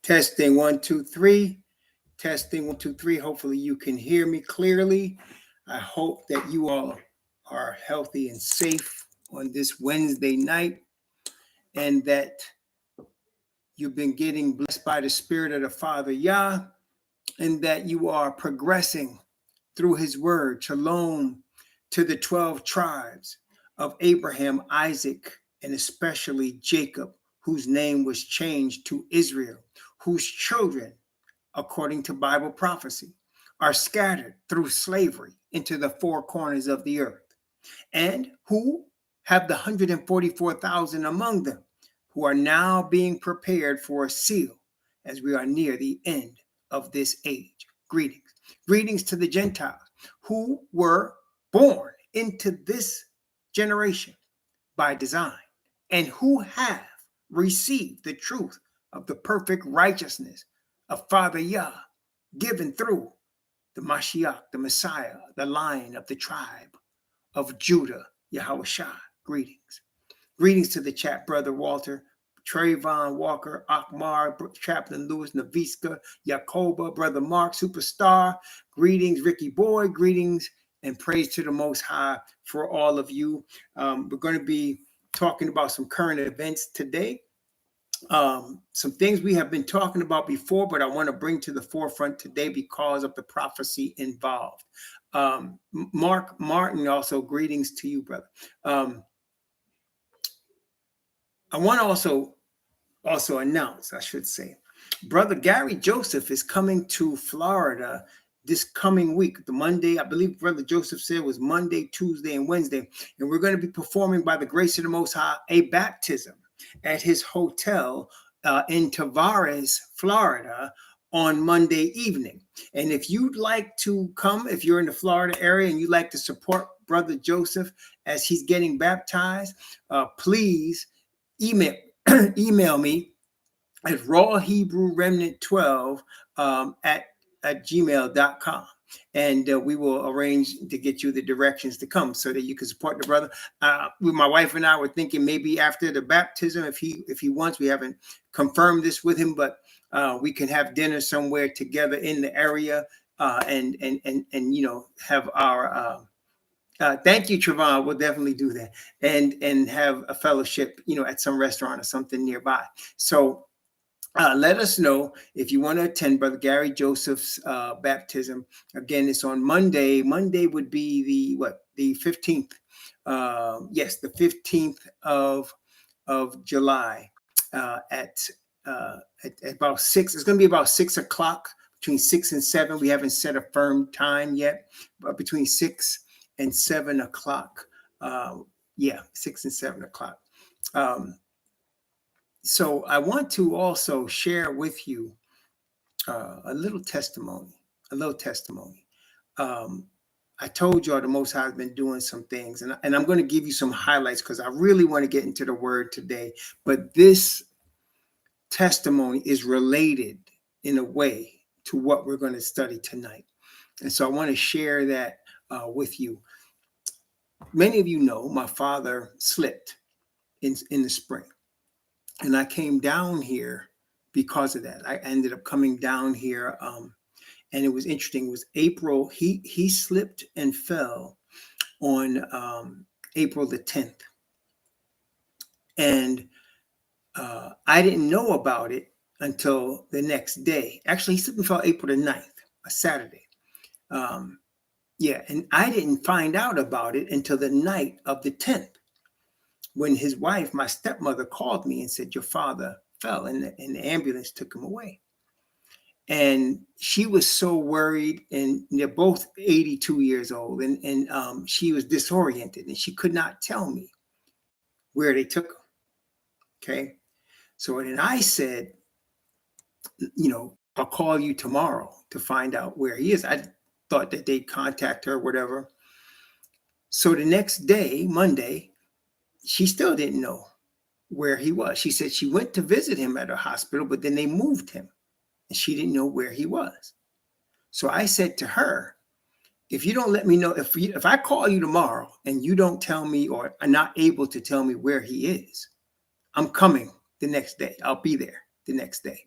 Testing 1, 2, 3. Testing 1, 2, 3. Hopefully you can hear me clearly. I hope that you all are healthy and safe on this Wednesday night, and that you've been getting blessed by the Spirit of the Father Yah, and that you are progressing through his word. Shalom to the 12 tribes of Abraham, Isaac, and especially Jacob, whose name was changed to Israel, whose children, according to Bible prophecy, are scattered through slavery into the four corners of the earth, and who have the 144,000 among them, who are now being prepared for a seal as we are near the end of this age. Greetings. Greetings to the Gentiles who were born into this generation by design, and who have received the truth of the perfect righteousness of Father Yah, given through the Mashiach, the Messiah, the Lion of the tribe of Judah, Yahushua. Greetings. Greetings to the chat, Brother Walter, Trayvon Walker, Akmar, Chaplain Lewis, Naviska, Yakoba, Brother Mark, Superstar. Greetings, Ricky Boy. Greetings and praise to the Most High for all of you. We're going to be talking about some current events today. Some things we have been talking about before, but I want to bring to the forefront today because of the prophecy involved. Mark Martin, also greetings to you, brother. I want to also announce, I should say, Brother Gary Joseph is coming to Florida this coming week, the Monday. I believe Brother Joseph said was Monday, Tuesday, and Wednesday. And we're going to be performing by the grace of the Most High a baptism at his hotel in Tavares, Florida, on Monday evening. And if you'd like to come, if you're in the Florida area and you'd like to support Brother Joseph as he's getting baptized, please email me at rawhebrewremnant12 at gmail.com. And we will arrange to get you the directions to come so that you can support the brother. My wife and I were thinking maybe after the baptism, if he wants, we haven't confirmed this with him, but we can have dinner somewhere together in the area and have our thank you, Trevon. We'll definitely do that, and have a fellowship, at some restaurant or something nearby. So let us know if you want to attend Brother Gary Joseph's baptism. Again, it's on Monday. Monday would be the 15th. Yes, the 15th of July at about 6. It's going to be about 6 o'clock, between 6 and 7. We haven't set a firm time yet, but between 6 and 7 o'clock. 6 and 7 o'clock. So I want to also share with you a little testimony. I told y'all the Most High has been doing some things, and I'm going to give you some highlights because I really want to get into the word today. But this testimony is related in a way to what we're going to study tonight. And so I want to share that with you. Many of you know my father slipped in the spring. And I came down here because of that. I ended up coming down here, and it was interesting. It was April. He slipped and fell on April the 10th. And I didn't know about it until the next day. Actually, he slipped and fell April the 9th, a Saturday. And I didn't find out about it until the night of the 10th. When his wife, my stepmother, called me and said, your father fell, and the ambulance took him away. And she was so worried, and they're both 82 years old, and she was disoriented, and she could not tell me where they took him. Okay. So then I said, I'll call you tomorrow to find out where he is. I thought that they'd contact her, whatever. So the next day, Monday, she still didn't know where he was. She said she went to visit him at a hospital, but then they moved him and she didn't know where he was. So I said to her, if you don't let me know, if I call you tomorrow and you don't tell me or are not able to tell me where he is, I'm coming the next day. I'll be there the next day.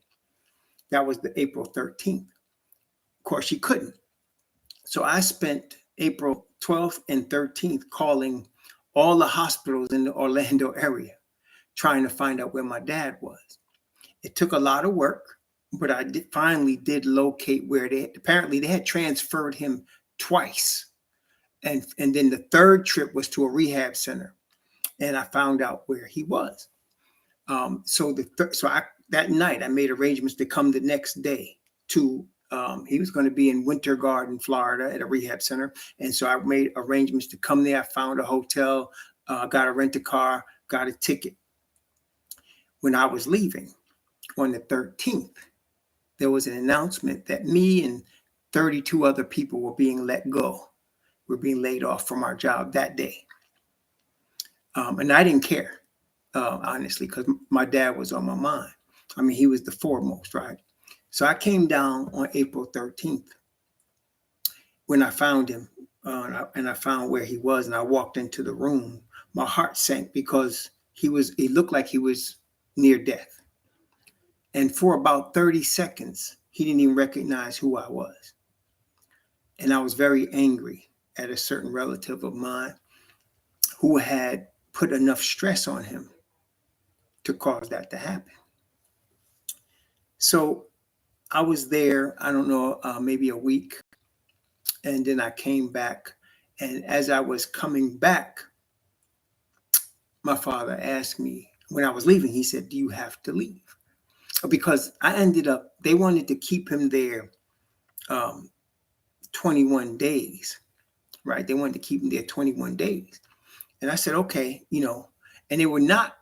That was the April 13th. Of course, she couldn't. So I spent April 12th and 13th calling all the hospitals in the Orlando area, trying to find out where my dad was. It took a lot of work, but I finally did locate where they had transferred him twice. And then the third trip was to a rehab center, and I found out where he was. That night I made arrangements to come the next day to. He was going to be in Winter Garden, Florida, at a rehab center, and so I made arrangements to come there. I found a hotel, got a rent-a-car, got a ticket. When I was leaving on the 13th, there was an announcement that me and 32 other people were being let go. We're being laid off from our job that day, and I didn't care. Honestly, because my dad was on my mind. I mean, he was the foremost, right? So I came down on April 13th when I found him, and I found where he was, and I walked into the room. My heart sank because he looked like he was near death. And for about 30 seconds, he didn't even recognize who I was. And I was very angry at a certain relative of mine who had put enough stress on him to cause that to happen. So I was there, I don't know, maybe a week. And then I came back. And as I was coming back, my father asked me, when I was leaving, he said, "Do you have to leave?" Because they wanted to keep him there 21 days, right? They wanted to keep him there 21 days. And I said, okay, and they were not,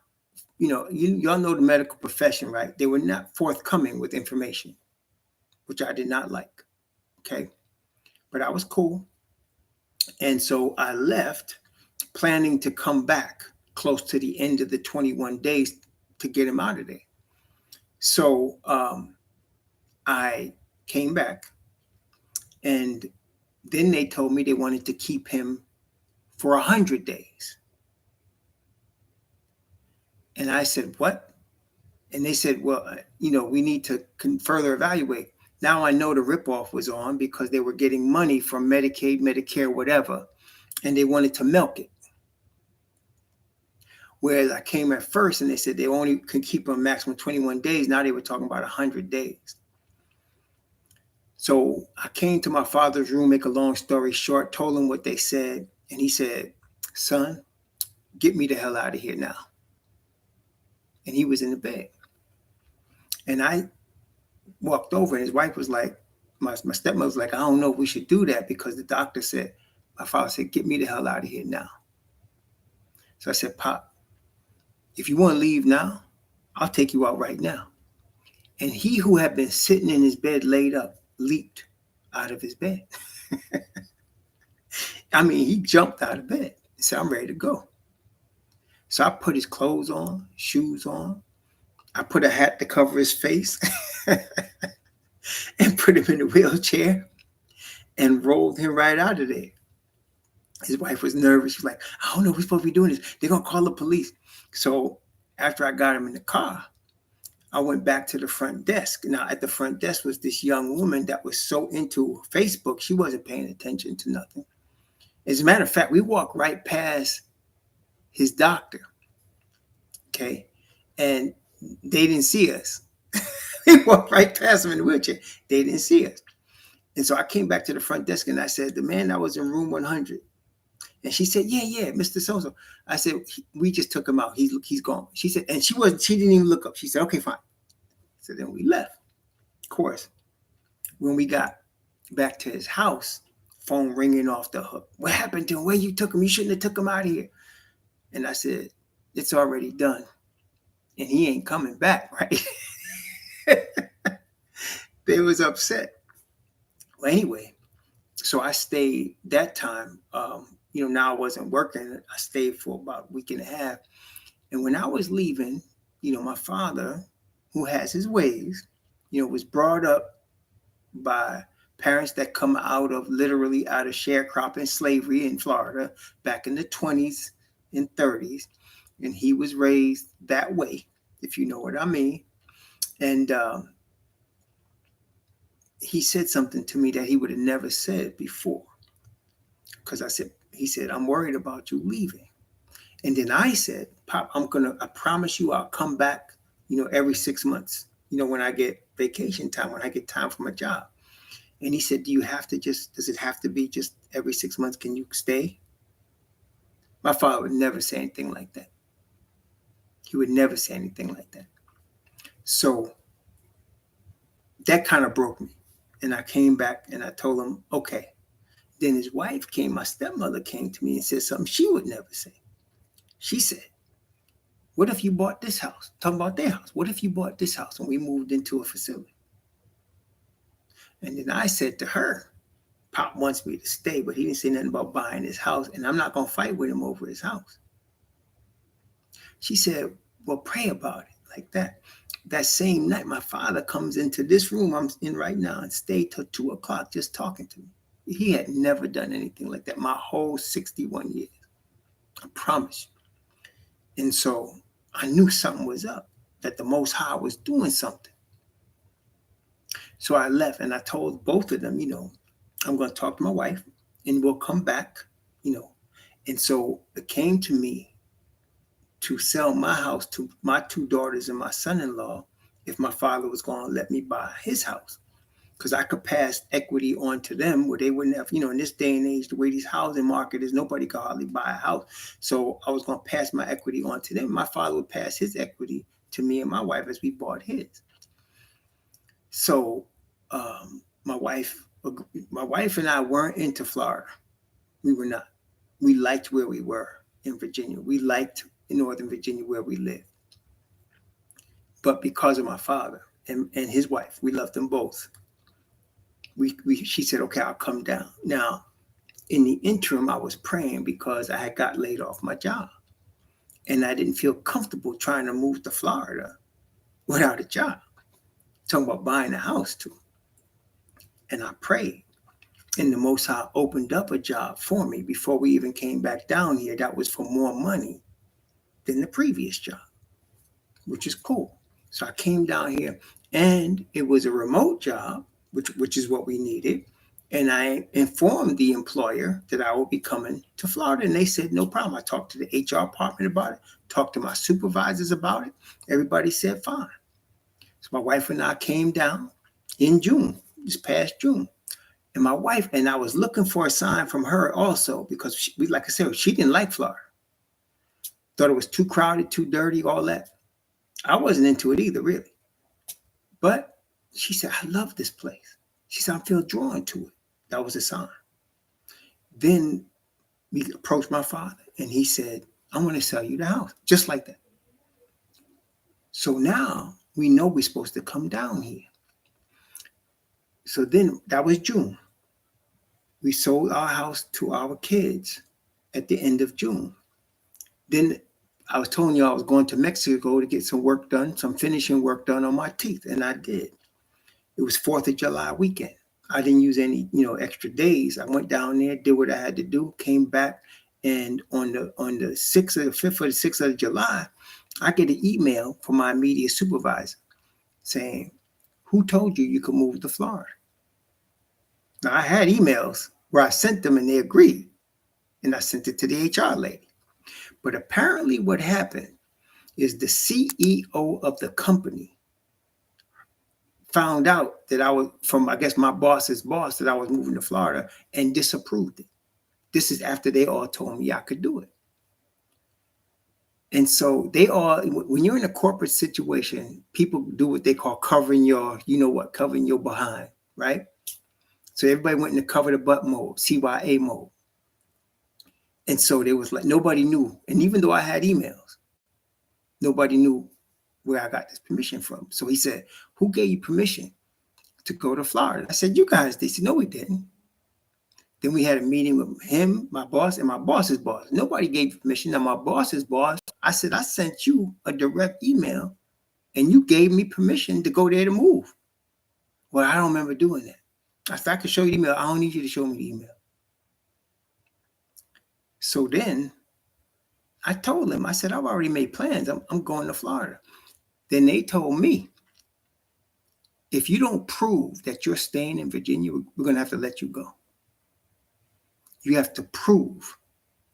y'all know the medical profession, right? They were not forthcoming with information, which I did not like. Okay. But I was cool. And so I left planning to come back close to the end of the 21 days to get him out of there. So I came back, and then they told me they wanted to keep him for 100 days. And I said, what? And they said, well, we need to further evaluate. Now I know the ripoff was on because they were getting money from Medicaid, Medicare, whatever, and they wanted to milk it. Whereas I came at first and they said they only could keep him maximum 21 days. Now they were talking about 100 days. So I came to my father's room, make a long story short, told him what they said. And he said, "Son, get me the hell out of here now." And he was in the bed. And I walked over, and his wife was like, my stepmother was like, "I don't know if we should do that," because the doctor said, my father said, "Get me the hell out of here now." So I said, "Pop, if you want to leave now, I'll take you out right now." And he, who had been sitting in his bed laid up, leaped out of his bed. I mean, he jumped out of bed and said, "I'm ready to go." So I put his clothes on, shoes on. I put a hat to cover his face and put him in a wheelchair and rolled him right out of there. His wife was nervous. She's like, "I don't know if we're supposed to be doing this. They're going to call the police." So after I got him in the car, I went back to the front desk. Now, at the front desk was this young woman that was so into Facebook, she wasn't paying attention to nothing. As a matter of fact, we walked right past his doctor, okay? And they didn't see us. We walked right past him in the wheelchair. They didn't see us. And so I came back to the front desk and I said, "The man that was in room 100. And she said, yeah, Mr. So-and-so. I said, "We just took him out. He's gone." She said, and she didn't even look up. She said, "Okay, fine." So then we left. Of course, when we got back to his house, phone ringing off the hook. "What happened to him? Where you took him? You shouldn't have took him out of here." And I said, "It's already done. And he ain't coming back," right? They was upset. Well, anyway, so I stayed that time. Now I wasn't working. I stayed for about a week and a half. And when I was leaving, my father, who has his ways, was brought up by parents that come literally out of sharecropping slavery in Florida back in the 20s and 30s. And he was raised that way, if you know what I mean. And he said something to me that he would have never said before. Because he said, I'm worried about you leaving. And then I said, Pop, I promise you I'll come back, every 6 months, when I get vacation time, when I get time for my job. And he said, does it have to be just every 6 months? Can you stay? My father would never say anything like that. He would never say anything like that. So that kind of broke me. And I came back and I told him, okay. Then his wife came, my stepmother came to me and said something she would never say. She said, what if you bought this house? Talking about their house. What if you bought this house and we moved into a facility? And then I said to her, Pop wants me to stay, but he didn't say nothing about buying his house, and I'm not going to fight with him over his house. She said, well, pray about it, like that. That same night, my father comes into this room I'm in right now and stayed till 2 o'clock just talking to me. He had never done anything like that my whole 61 years. I promise you. And so I knew something was up, that the Most High was doing something. So I left and I told both of them, I'm going to talk to my wife and we'll come back, And so it came to me to sell my house to my 2 daughters and my son-in-law if my father was going to let me buy his house. Because I could pass equity on to them where they wouldn't have, in this day and age, the way these housing market is, nobody could hardly buy a house. So I was going to pass my equity on to them. My father would pass his equity to me and my wife as we bought his. So my wife and I weren't into Florida. We were not. We liked where we were in Virginia. We liked in Northern Virginia where we lived. But because of my father and his wife, we loved them both. She said, okay, I'll come down. Now, in the interim, I was praying because I had got laid off my job. And I didn't feel comfortable trying to move to Florida without a job. Talking about buying a house too. And I prayed. And the Most High opened up a job for me before we even came back down here. That was for more money than the previous job, which is cool. So I came down here and it was a remote job, which is what we needed. And I informed the employer that I would be coming to Florida. And they said, no problem. I talked to the HR department about it, talked to my supervisors about it. Everybody said, fine. So my wife and I came down in June, this past June. And my wife, and I was looking for a sign from her also because, like I said, she didn't like Florida. Thought it was too crowded, too dirty, all that. I wasn't into it either, really. But she said, I love this place. She said, I feel drawn to it. That was a sign. Then we approached my father and he said, I want to sell you the house, just like that. So now we know we're supposed to come down here. So then that was June. We sold our house to our kids at the end of June. Then I was telling you I was going to Mexico to get some work done, some finishing work done on my teeth, and I did. It was 4th of July weekend. I didn't use any, extra days. I went down there, did what I had to do, came back, and on the 6th or the 5th or the 6th of July, I get an email from my immediate supervisor saying, who told you could move to Florida? Now, I had emails where I sent them and they agreed, and I sent it to the HR lady. But apparently what happened is the CEO of the company found out that I was from, I guess, my boss's boss, that I was moving to Florida and disapproved it. This is after they all told me I could do it. And so when you're in a corporate situation, people do what they call covering your, covering your behind, right? So everybody went into cover the butt mode, CYA mode. And so there was like, nobody knew. And even though I had emails, nobody knew where I got this permission from. So he said, who gave you permission to go to Florida? I said, you guys. They said, no, we didn't. Then we had a meeting with him, my boss, and my boss's boss. Nobody gave permission. Now, my boss's boss, I said, I sent you a direct email and you gave me permission to go there to move. Well, I don't remember doing that. I said, I can show you the email. I don't need you to show me the email. So then I told him, I said, I've already made plans. I'm going to Florida. Then they told me, if you don't prove that you're staying in Virginia, we're going to have to let you go. You have to prove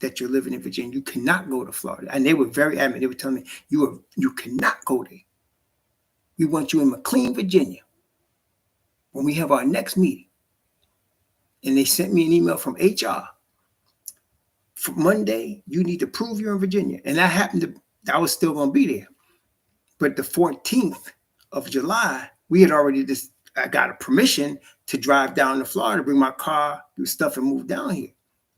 that you're living in Virginia. You cannot go to Florida. And they were very adamant. They were telling me, you cannot go there. We want you in McLean, Virginia, when we have our next meeting. And they sent me an email from HR. For Monday, you need to prove you're in Virginia. And I was still going to be there. But the 14th of July, I got a permission to drive down to Florida, bring my car, do stuff, and move down here.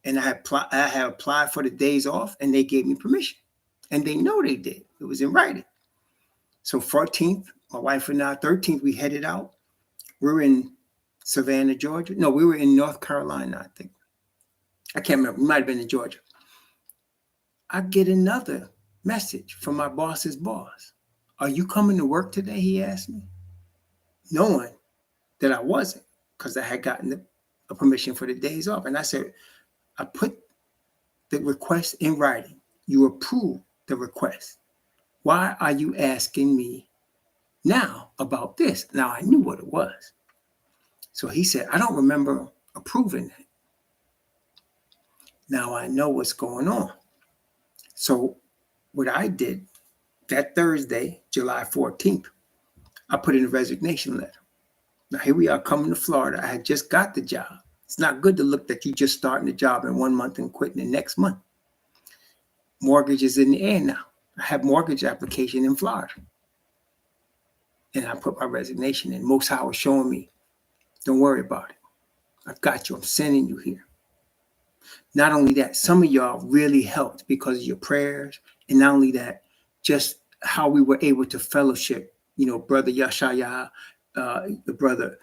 And I had applied for the days off, and they gave me permission. And they know they did. It was in writing. So 14th, my wife and I, 13th, we headed out. We were in Savannah, Georgia. No, we were in North Carolina, I think. I can't remember. We might have been in Georgia. I get another message from my boss's boss. Are you coming to work today? He asked me, knowing that I wasn't, because I had gotten a permission for the days off. And I said, I put the request in writing. You approved the request. Why are you asking me now about this? Now I knew what it was. So he said, I don't remember approving that. Now I know what's going on. So what I did that Thursday, July 14th, I put in a resignation letter. Now here we are coming to Florida. I had just got the job. It's not good to look that you just starting the job in 1 month and quitting the next month. Mortgage is in the air now. I have mortgage application in Florida. And I put my resignation in. Most High was showing me, don't worry about it. I've got you. I'm sending you here. Not only that, some of y'all really helped because of your prayers. And not only that, just how we were able to fellowship, Brother Yashaya, the brother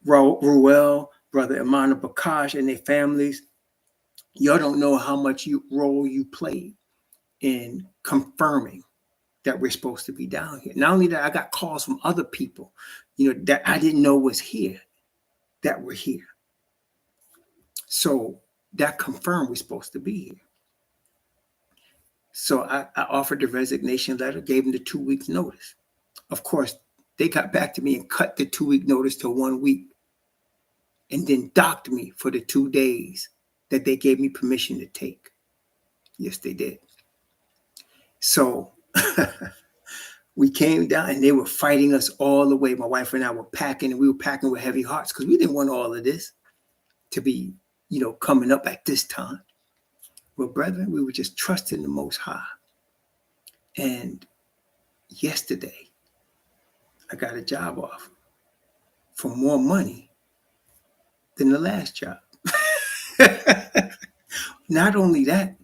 Ruel, Brother Imana Bakash and their families. Y'all don't know how much role you played in confirming that we're supposed to be down here. Not only that, I got calls from other people, that I didn't know was here, that were here. So that confirmed we're supposed to be here. So I offered the resignation letter, gave them the 2 weeks notice. Of course, they got back to me and cut the 2 week notice to 1 week and then docked me for the 2 days that they gave me permission to take. Yes, they did. So we came down and they were fighting us all the way. My wife and I were packing, and we were packing with heavy hearts because we didn't want all of this to be, coming up at this time. Well, brethren, we were just trusting the Most High. And yesterday, I got a job offer for more money than the last job. Not only that,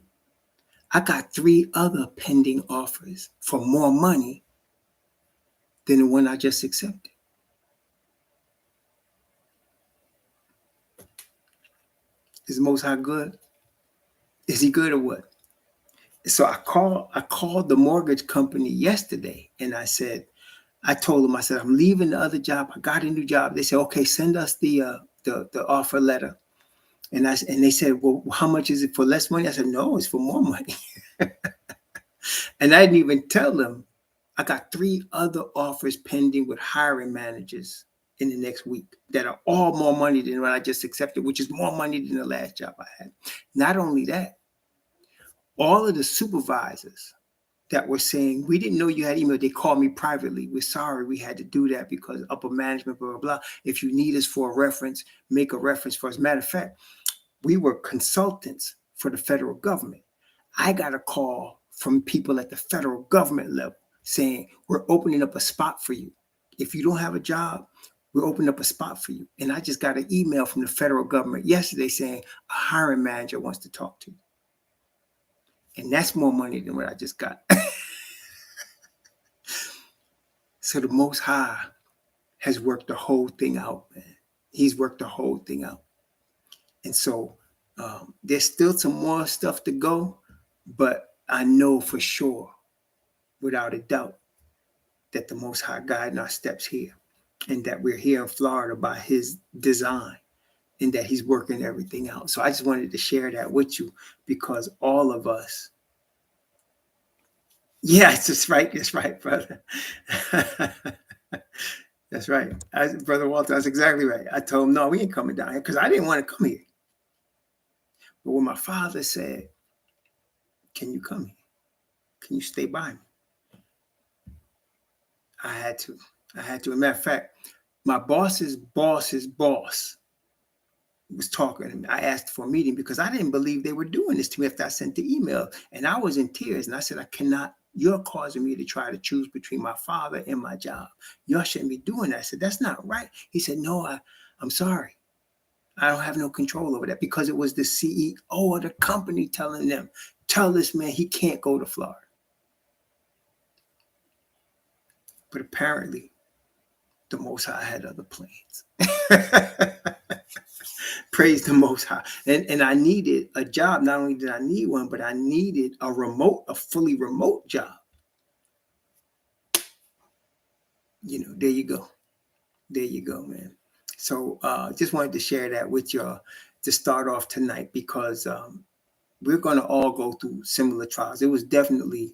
I got 3 other pending offers for more money than the one I just accepted. Is the Most High good? Is he good or what? So I called the mortgage company yesterday, and I told them, I'm leaving the other job. I got a new job. They said, okay, send us the offer letter. And they said, well, how much is it for less money? I said, no, it's for more money. And I didn't even tell them I got 3 other offers pending with hiring managers in the next week that are all more money than what I just accepted, which is more money than the last job I had. Not only that, all of the supervisors that were saying, we didn't know you had email. They called me privately. We're sorry we had to do that because upper management, blah, blah, blah. If you need us for a reference, make a reference for us. Matter of fact, we were consultants for the federal government. I got a call from people at the federal government level saying, we're opening up a spot for you. If you don't have a job, we're opening up a spot for you. And I just got an email from the federal government yesterday saying a hiring manager wants to talk to you. And that's more money than what I just got. So the Most High has worked the whole thing out, man. He's worked the whole thing out. And so there's still some more stuff to go, but I know for sure, without a doubt, that the Most High guiding our steps here, and that we're here in Florida by his design, and that he's working everything out. So I just wanted to share that with you because all of us, yeah, it's right, brother. That's right. Brother Walter, that's exactly right. I told him, no, we ain't coming down here because I didn't want to come here. But when my father said, can you come here? Can you stay by me? I had to. As a matter of fact, my boss's boss's boss was talking to me. I asked for a meeting because I didn't believe they were doing this to me after I sent the email. And I was in tears. And I said, I cannot. You're causing me to try to choose between my father and my job. Y'all shouldn't be doing that. I said, that's not right. He said, no, I'm sorry. I don't have no control over that because it was the CEO of the company telling them, tell this man he can't go to Florida. But apparently, the Most High had other plans. Praise the Most High. And I needed a job. Not only did I need one, but I needed a fully remote job. There you go. There you go, man. So just wanted to share that with y'all to start off tonight because we're going to all go through similar trials. It was definitely,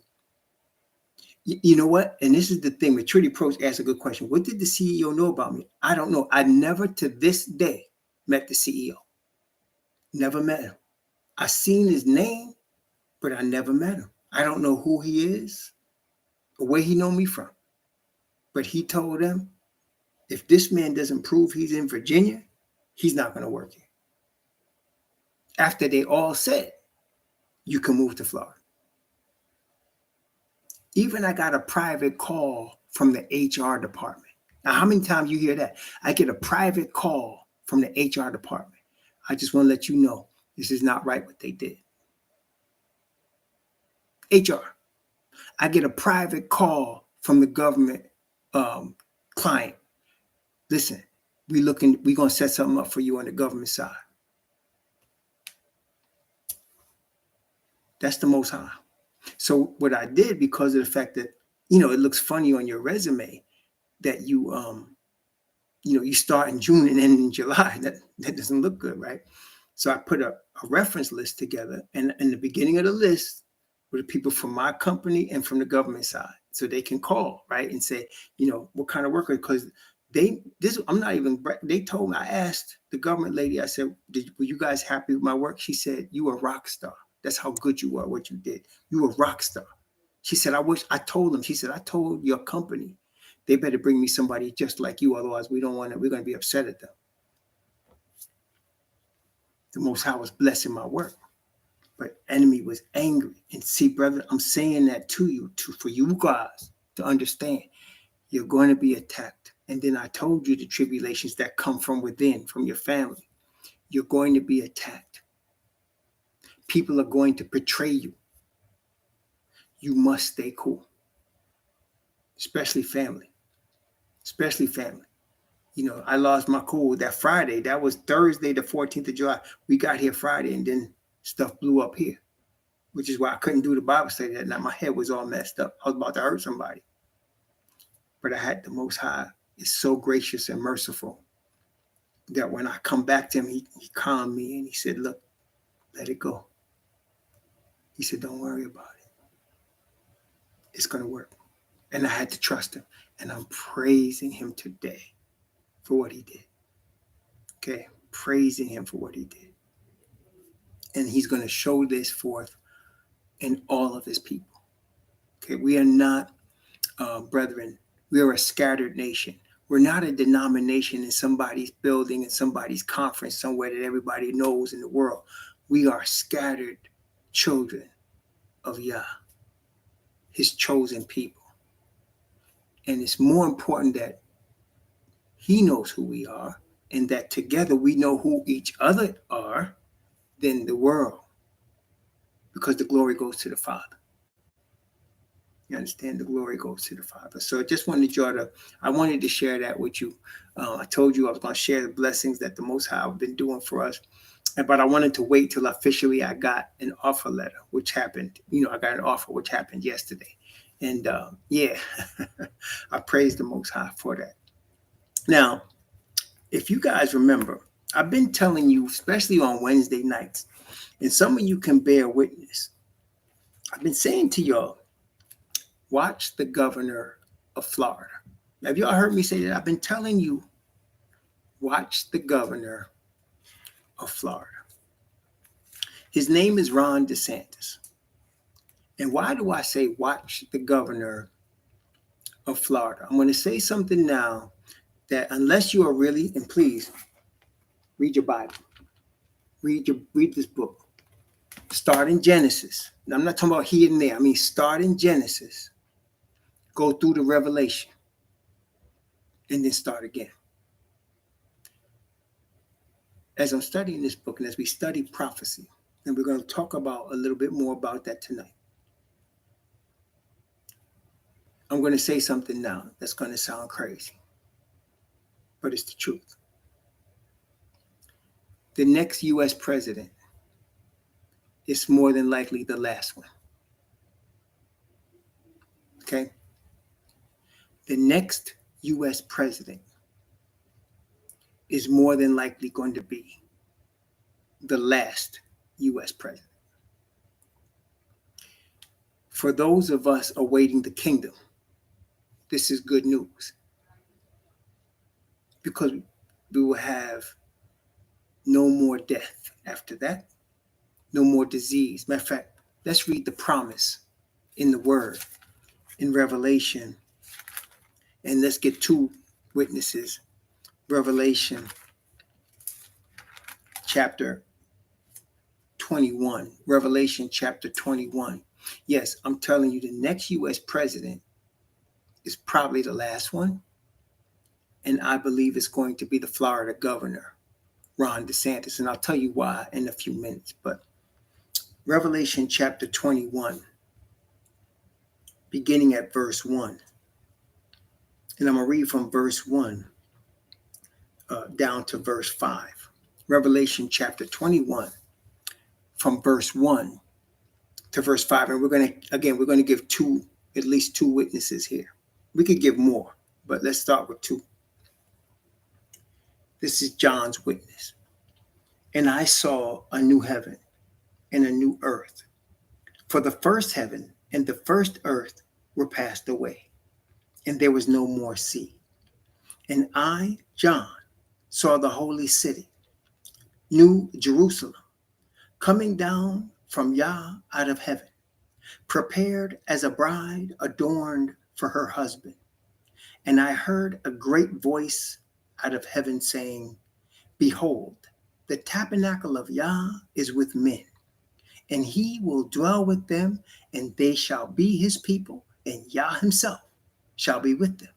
you know what? And this is the thing. Maturity Approach asked a good question. What did the CEO know about me? I don't know. I never to this day met the CEO. Never met him. I seen his name, but I never met him. I don't know who he is or where he know me from. But he told them, if this man doesn't prove he's in Virginia, he's not going to work here. After they all said, you can move to Florida. Even I got a private call from the HR department. Now, how many times you hear that? I get a private call from the HR department. I just want to let you know, this is not right what they did. HR. I get a private call from the government client. Listen, we're going to set something up for you on the government side. That's the Most High. So what I did, because of the fact that, it looks funny on your resume that you start in June and end in July. That doesn't look good, right? So I put a reference list together, and in the beginning of the list were the people from my company and from the government side, so they can call, right, and say, what kind of worker? Because they told me, I asked the government lady, I said, were you guys happy with my work? She said, you a rock star. That's how good you are, what you did. You a rock star. She said, I told them, she said, I told your company, they better bring me somebody just like you. Otherwise, we're going to be upset at them. The Most High was blessing my work, but enemy was angry. And see, brother, I'm saying that to you, for you guys to understand, you're going to be attacked. And then I told you the tribulations that come from within, from your family. You're going to be attacked. People are going to betray you. You must stay cool, especially family. I lost my cool that Friday. That was Thursday, the 14th of July. We got here Friday, and then stuff blew up here, which is why I couldn't do the Bible study that night. My head was all messed up. I was about to hurt somebody. But I had the Most High is so gracious and merciful that when I come back to him, he calmed me and he said, look, let it go. He said, don't worry about it. It's going to work. And I had to trust him. And I'm praising him today for what he did. Okay, praising him for what he did. And he's going to show this forth in all of his people. Okay, we are not, brethren, we are a scattered nation. We're not a denomination in somebody's building, in somebody's conference, somewhere that everybody knows in the world. We are scattered children of Yah, his chosen people. And it's more important that he knows who we are and that together we know who each other are than the world, because the glory goes to the Father. You understand? The glory goes to the Father. So I just wanted I wanted to share that with you. I told you I was going to share the blessings that the Most High have been doing for us. But I wanted to wait till officially I got an offer letter, which happened. I got an offer, which happened yesterday. And I praise the Most High for that. Now, if you guys remember, I've been telling you, especially on Wednesday nights, and some of you can bear witness. I've been saying to y'all, watch the governor of Florida. Have y'all heard me say that? I've been telling you, watch the governor of Florida. His name is Ron DeSantis. And why do I say watch the governor of Florida? I'm going to say something now that unless you are really, and please read your Bible, read this book. Start in Genesis. Now, I'm not talking about here and there. I mean, start in Genesis, go through the Revelation, and then start again. As I'm studying this book, and as we study prophecy, and we're going to talk about a little bit more about that tonight, I'm going to say something now that's going to sound crazy, but it's the truth. The next U.S. president is more than likely the last one. Okay? The next U.S. president is more than likely going to be the last U.S. president. For those of us awaiting the kingdom, this is good news, because we will have no more death after that, no more disease. Matter of fact, let's read the promise in the word in Revelation, and let's get two witnesses. Revelation chapter 21. Revelation chapter 21. Yes, I'm telling you, the next U.S. president is probably the last one. And I believe it's going to be the Florida governor, Ron DeSantis. And I'll tell you why in a few minutes. But Revelation chapter 21, beginning at verse 1. And I'm going to read from verse 1 down to verse 5. Revelation chapter 21, from verse 1 to verse 5. And we're going to give at least two witnesses here. We could give more, but let's start with two. This is John's witness. And I saw a new heaven and a new earth. For the first heaven and the first earth were passed away, and there was no more sea. And I, John, saw the holy city, New Jerusalem, coming down from Yah out of heaven, prepared as a bride adorned for her husband. And I heard a great voice out of heaven saying, Behold, the tabernacle of Yah is with men, and he will dwell with them, and they shall be his people, and Yah himself shall be with them,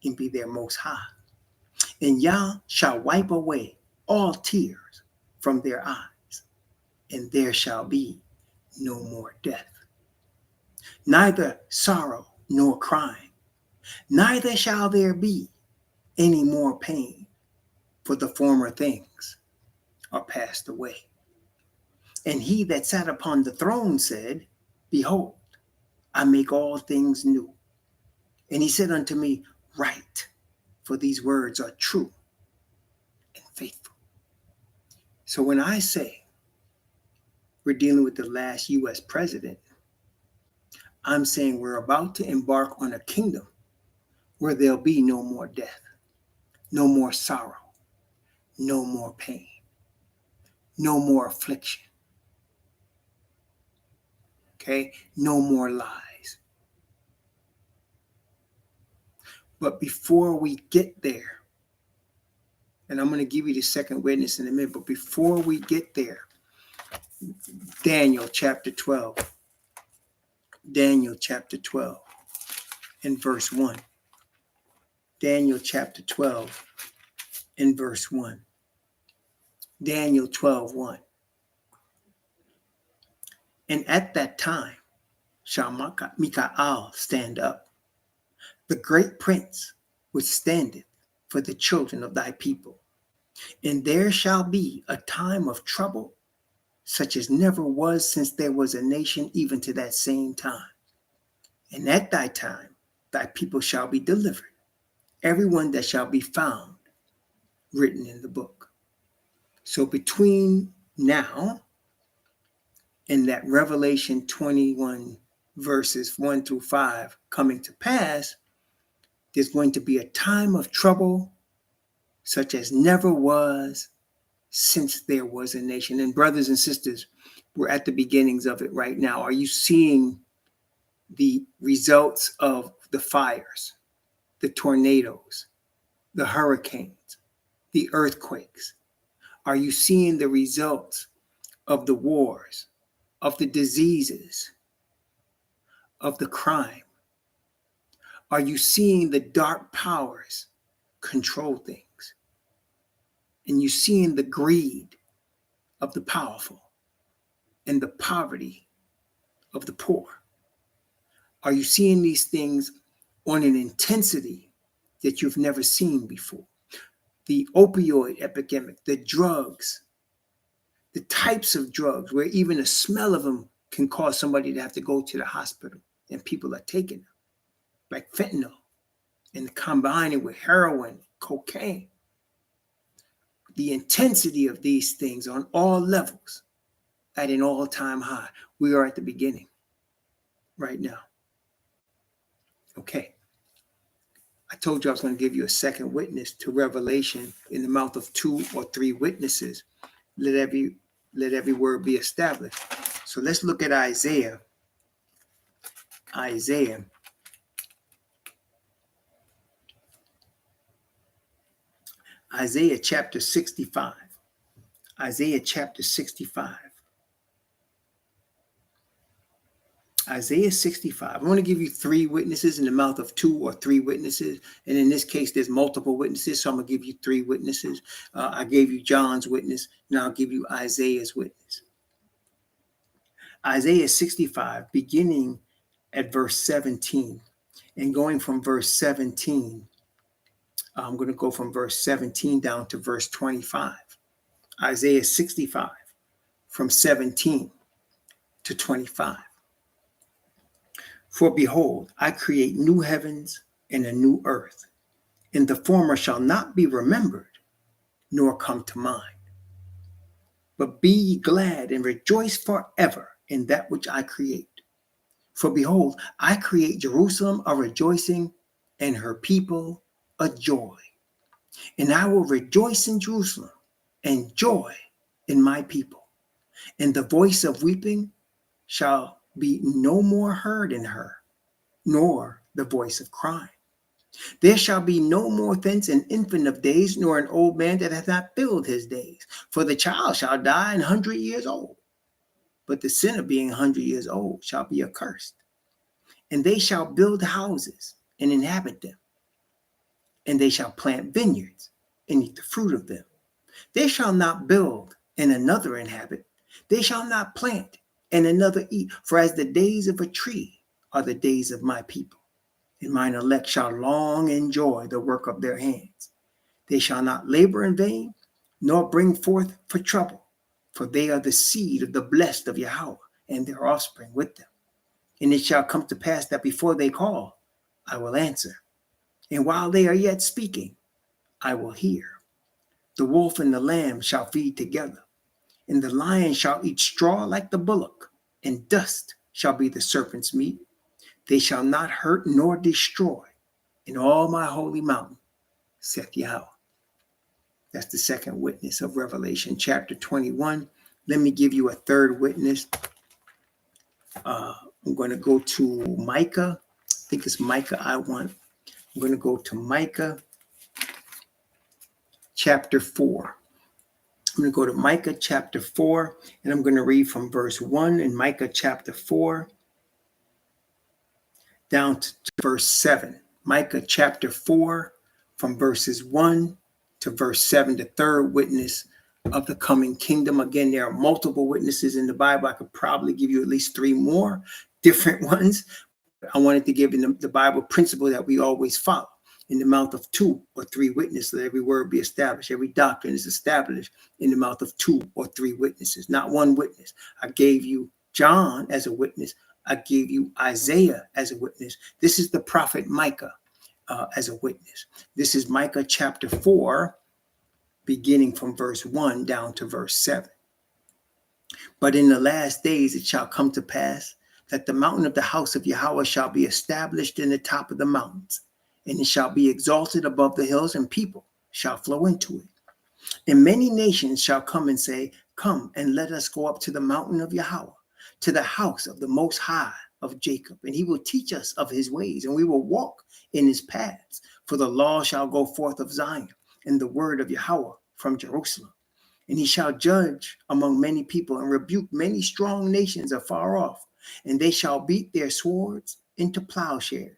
and be their most high. And Yah shall wipe away all tears from their eyes, and there shall be no more death, neither sorrow nor crying, neither shall there be any more pain, for the former things are passed away. And he that sat upon the throne said, Behold, I make all things new. And he said unto me, Write, for these words are true and faithful. So when I say we're dealing with the last U.S. president, I'm saying we're about to embark on a kingdom where there'll be no more death, no more sorrow, no more pain, no more affliction, okay? No more lies. But before we get there, and I'm going to give you the second witness in a minute, but before we get there, Daniel chapter 12. Daniel chapter 12 and verse 1. Daniel chapter 12 and verse 1. Daniel 12:1. And at that time shall Michael stand up, the great prince which standeth for the children of thy people. And there shall be a time of trouble, such as never was since there was a nation, even to that same time. And at thy time thy people shall be delivered, everyone that shall be found written in the book. So between now and that Revelation 21 verses 1 through 5 coming to pass, There's going to be a time of trouble such as never was since there was a nation. And brothers and sisters, we're at the beginnings of it right now. Are you seeing the results of the fires, the tornadoes, the hurricanes, the earthquakes? Are you seeing the results of the wars, of the diseases, of the crime? Are you seeing the dark powers control things? And you seeing the greed of the powerful and the poverty of the poor? Are you seeing these things on an intensity that you've never seen before? The opioid epidemic, the drugs, the types of drugs where even the smell of them can cause somebody to have to go to the hospital, and people are taking them, like fentanyl, and combining with heroin, cocaine. The intensity of these things on all levels at an all-time high. We are at the beginning right now. Okay. I told you I was going to give you a second witness to revelation. In the mouth of 2 or 3 witnesses, let every word be established. So let's look at Isaiah. Isaiah chapter 65. Isaiah chapter 65. Isaiah 65. I want to give you 3 witnesses in the mouth of 2 or 3 witnesses. And in this case, there's multiple witnesses. So I'm going to give you 3 witnesses. I gave you John's witness. Now I'll give you Isaiah's witness. Isaiah 65, beginning at verse 17 and going from verse 17. I'm going to go from verse 17 down to verse 25. Isaiah 65 from 17 to 25. For behold, I create new heavens and a new earth, and the former shall not be remembered, nor come to mind. But be ye glad and rejoice forever in that which I create. For behold, I create Jerusalem a rejoicing, and her people a joy. And I will rejoice in Jerusalem, and joy in my people. And the voice of weeping shall be no more heard in her, nor the voice of crying. There shall be no more thence an infant of days, nor an old man that hath not filled his days. For the child shall die 100 years old, but the sinner being 100 years old shall be accursed. And they shall build houses and inhabit them, and they shall plant vineyards and eat the fruit of them. They shall not build and another inhabit. They shall not plant and another eat. For as the days of a tree are the days of my people, and mine elect shall long enjoy the work of their hands. They shall not labor in vain, nor bring forth for trouble, for they are the seed of the blessed of Yahweh, and their offspring with them. And it shall come to pass that before they call, I will answer. And while they are yet speaking, I will hear. The wolf and the lamb shall feed together, and the lion shall eat straw like the bullock, and dust shall be the serpent's meat. They shall not hurt nor destroy in all my holy mountain, saith Yahweh. That's the second witness of Revelation chapter 21. Let me give you a third witness. I'm going to go to Micah. I think it's Micah I want. I'm going to go to Micah chapter 4. I'm going to go to Micah chapter 4, and I'm going to read from verse 1 in Micah chapter 4 down to verse 7. Micah chapter 4 from verses 1 to verse 7, the third witness of the coming kingdom. Again, there are multiple witnesses in the Bible. I could probably give you at least 3 more different ones. I wanted to give in the Bible principle that we always follow. In the mouth of 2 or 3 witnesses, let every word be established. Every doctrine is established in the mouth of 2 or 3 witnesses, not one witness. I gave you John as a witness. I gave you Isaiah as a witness. This is the prophet Micah as a witness. This is Micah chapter 4, beginning from verse 1 down to verse 7. But in the last days it shall come to pass that the mountain of the house of Yahweh shall be established in the top of the mountains, and it shall be exalted above the hills, and people shall flow into it. And many nations shall come and say, come and let us go up to the mountain of Yahweh, to the house of the Most High of Jacob, and he will teach us of his ways, and we will walk in his paths. For the law shall go forth of Zion, and the word of Yahweh from Jerusalem. And he shall judge among many people, and rebuke many strong nations afar off, and they shall beat their swords into plowshares,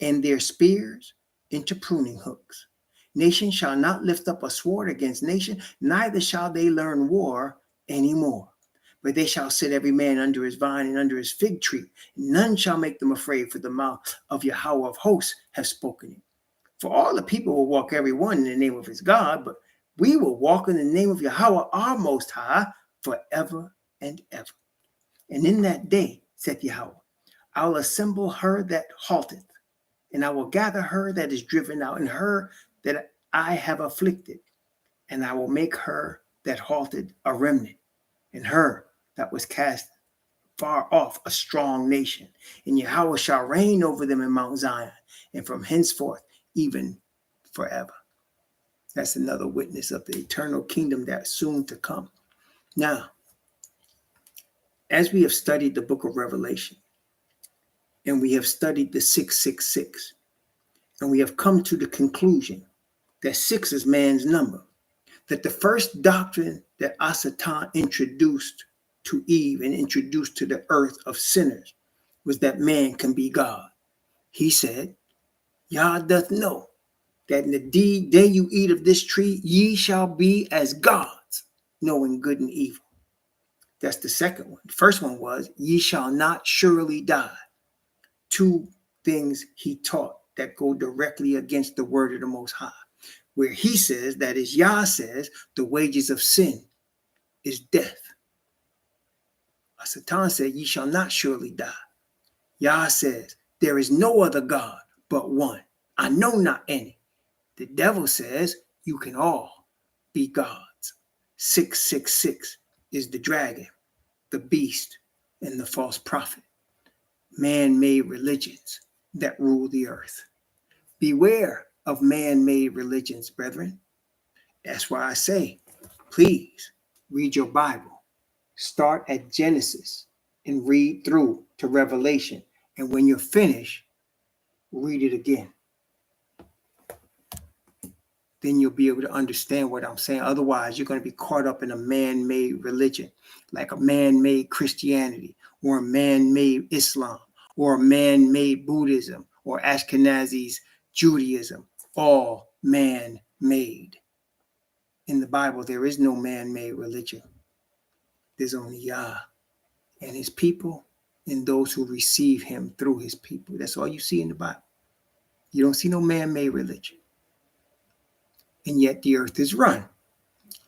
and their spears into pruning hooks. Nation shall not lift up a sword against nation, neither shall they learn war anymore. But they shall sit every man under his vine and under his fig tree. None shall make them afraid, for the mouth of Yahweh of hosts have spoken it. For all the people will walk every one in the name of his God, but we will walk in the name of Yahweh our Most High forever and ever. And in that day, saith Yahweh, I will assemble her that halteth, and I will gather her that is driven out, and her that I have afflicted, and I will make her that halted a remnant, and her that was cast far off a strong nation. And Yahweh shall reign over them in Mount Zion, and from henceforth even forever. That's another witness of the eternal kingdom that's soon to come. Now, as we have studied the book of Revelation, and we have studied the 666, and we have come to the conclusion that 6 is man's number, that the first doctrine that Satan introduced to Eve and introduced to the earth of sinners was that man can be God. He said, Yah doth know that in the day you eat of this tree, ye shall be as gods, knowing good and evil. That's the second one. The first one was, ye shall not surely die. 2 things he taught that go directly against the word of the Most High, where he says, that is, Yah says, the wages of sin is death. Satan said, ye shall not surely die. Yah says, there is no other God but one. I know not any. The devil says, you can all be gods. 666 is the dragon, the beast, and the false prophet. Man-made religions that rule the earth. Beware of man-made religions, brethren. That's why I say, please read your Bible. Start at Genesis and read through to Revelation. And when you're finished, read it again. Then you'll be able to understand what I'm saying. Otherwise, you're going to be caught up in a man-made religion, like a man-made Christianity, or a man-made Islam, or a man-made Buddhism, or Ashkenazi's Judaism, all man-made. In the Bible, there is no man-made religion. There's only Yah and his people and those who receive him through his people. That's all you see in the Bible. You don't see no man-made religion. And yet the earth is run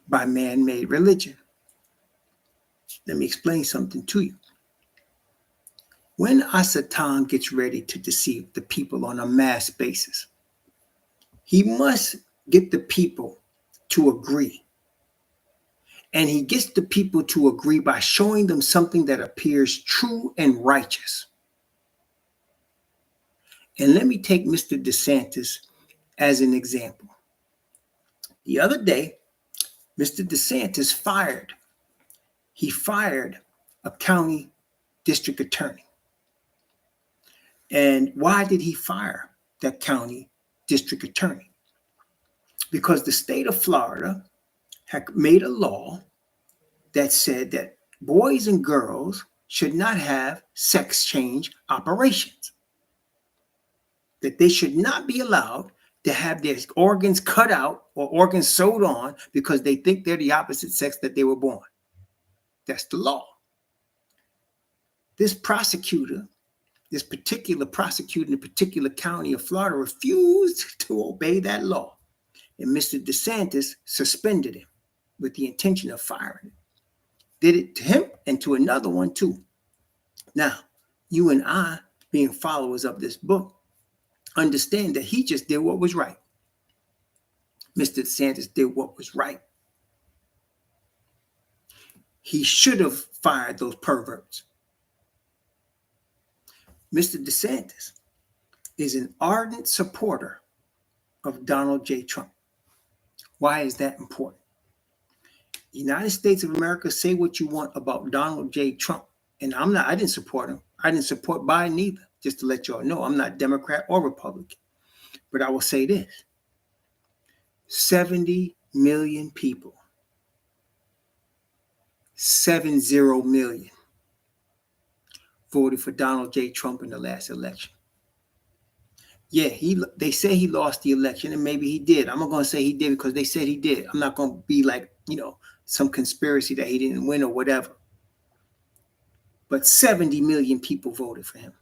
by man-made religion. Let me explain something to you. When Satan gets ready to deceive the people on a mass basis, he must get the people to agree. And he gets the people to agree by showing them something that appears true and righteous. And let me take Mr. DeSantis as an example. The other day, Mr. DeSantis fired a county district attorney. And why did he fire that county district attorney? Because the state of Florida had made a law that said that boys and girls should not have sex change operations, that they should not be allowed to have their organs cut out or organs sewed on because they think they're the opposite sex that they were born. That's the law. This particular prosecutor in a particular county of Florida refused to obey that law. And Mr. DeSantis suspended him with the intention of firing him. Did it to him and to another one too. Now, you and I, being followers of this book, understand that he just did what was right. Mr. DeSantis did what was right. He should have fired those perverts. Mr. DeSantis is an ardent supporter of Donald J. Trump. Why is that important? United States of America, say what you want about Donald J. Trump. And I didn't support him. I didn't support Biden either. Just to let y'all know, I'm not Democrat or Republican. But I will say this. 70 million people, 70 million, voted for Donald J. Trump in the last election. Yeah, they say he lost the election, and maybe he did. I'm not going to say he did because they said he did. I'm not going to be like, some conspiracy that he didn't win or whatever. But 70 million people voted for him.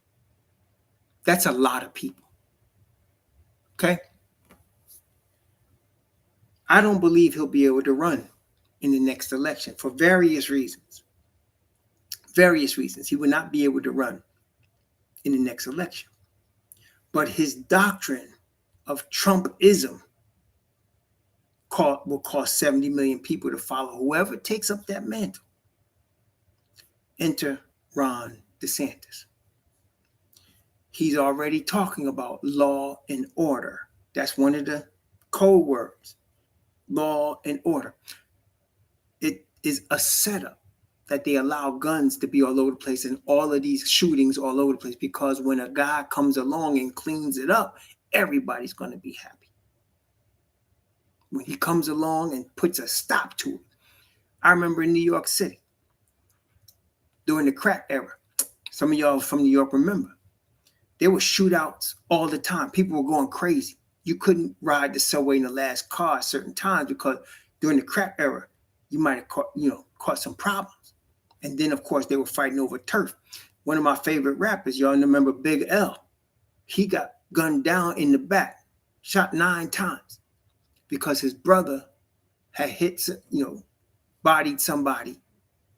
That's a lot of people. Okay? I don't believe he'll be able to run in the next election for various reasons. Various reasons. He will not be able to run in the next election. But his doctrine of Trumpism will cause 70 million people to follow whoever takes up that mantle. Enter Ron DeSantis. He's already talking about law and order. That's one of the code words, law and order. It is a setup that they allow guns to be all over the place and all of these shootings all over the place, because when a guy comes along and cleans it up, everybody's going to be happy. When he comes along and puts a stop to it. I remember in New York City, during the crack era, some of y'all from New York remember, there were shootouts all the time. People were going crazy. You couldn't ride the subway in the last car at certain times because during the crack era, you might have caught some problems. And then, of course, they were fighting over turf. One of my favorite rappers, y'all remember Big L. He got gunned down in the back, shot 9 times because his brother had bodied somebody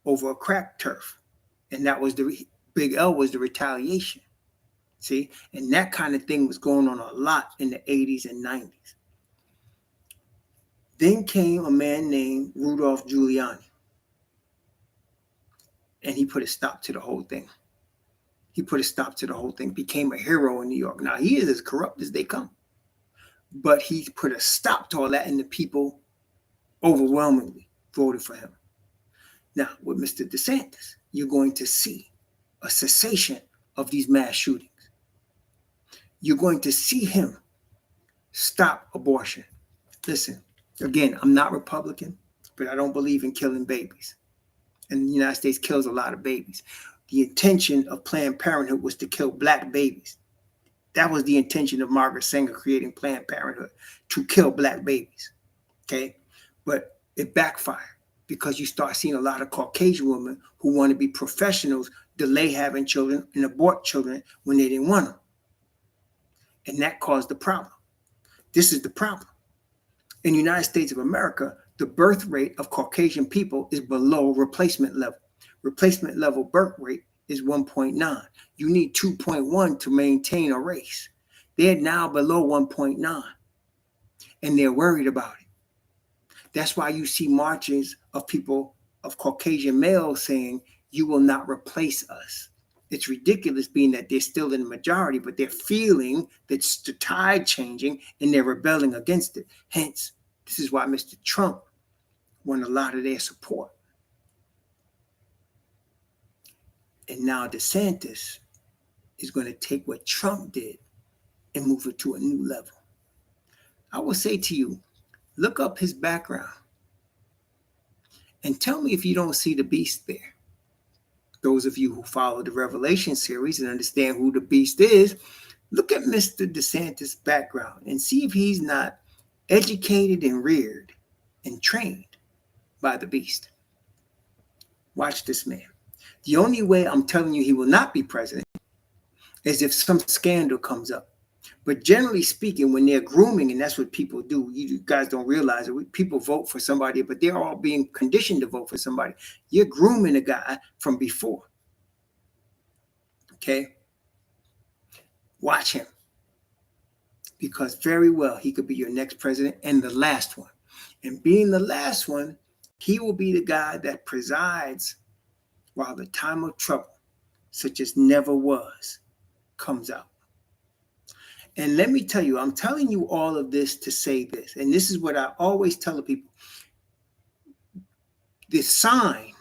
over a crack turf. And that was Big L was the retaliation. See, and that kind of thing was going on a lot in the 80s and 90s. Then came a man named Rudolph Giuliani. And he put a stop to the whole thing. Became a hero in New York. Now, he is as corrupt as they come. But he put a stop to all that, and the people overwhelmingly voted for him. Now, with Mr. DeSantis, you're going to see a cessation of these mass shootings. You're going to see him stop abortion. Listen, again, I'm not Republican, but I don't believe in killing babies. And the United States kills a lot of babies. The intention of Planned Parenthood was to kill Black babies. That was the intention of Margaret Sanger creating Planned Parenthood, to kill Black babies. Okay? But it backfired because you start seeing a lot of Caucasian women who want to be professionals delay having children and abort children when they didn't want them. And that caused the problem. This is the problem. In the United States of America, the birth rate of Caucasian people is below replacement level. Replacement level birth rate is 1.9. You need 2.1 to maintain a race. They're now below 1.9. And they're worried about it. That's why you see marches of people, of Caucasian males saying, "You will not replace us." It's ridiculous being that they're still in the majority, but they're feeling that the tide changing and they're rebelling against it. Hence, this is why Mr. Trump won a lot of their support. And now DeSantis is going to take what Trump did and move it to a new level. I will say to you, look up his background and tell me if you don't see the beast there. Those of you who follow the Revelation series and understand who the beast is, look at Mr. DeSantis' background and see if he's not educated and reared and trained by the beast. Watch this man. The only way I'm telling you he will not be president is if some scandal comes up. But generally speaking, when they're grooming, and that's what people do, you guys don't realize it, people vote for somebody, but they're all being conditioned to vote for somebody. You're grooming a guy from before. Okay? Watch him. Because very well, he could be your next president and the last one. And being the last one, he will be the guy that presides while the time of trouble, such as never was, comes out. And let me tell you, I'm telling you all of this to say this. And this is what I always tell the people. The sign.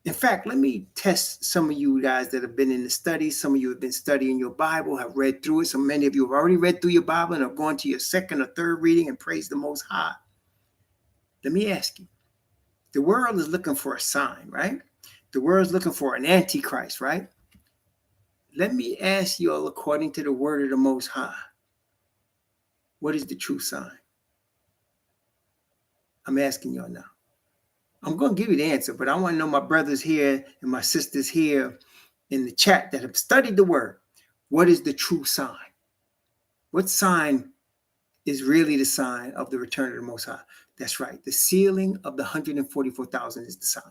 In fact, let me test some of you guys that have been in the study. Some of you have been studying your Bible, have read through it. So many of you have already read through your Bible and have gone to your second or third reading and praised the Most High. Let me ask you, the world is looking for a sign, right? The world is looking for an antichrist, right? Let me ask you all, according to the word of the Most High, what is the true sign? I'm asking y'all now. I'm going to give you the answer, but I want to know my brothers here and my sisters here in the chat that have studied the word. What is the true sign? What sign is really the sign of the return of the Most High? That's right. The sealing of the 144,000 is the sign.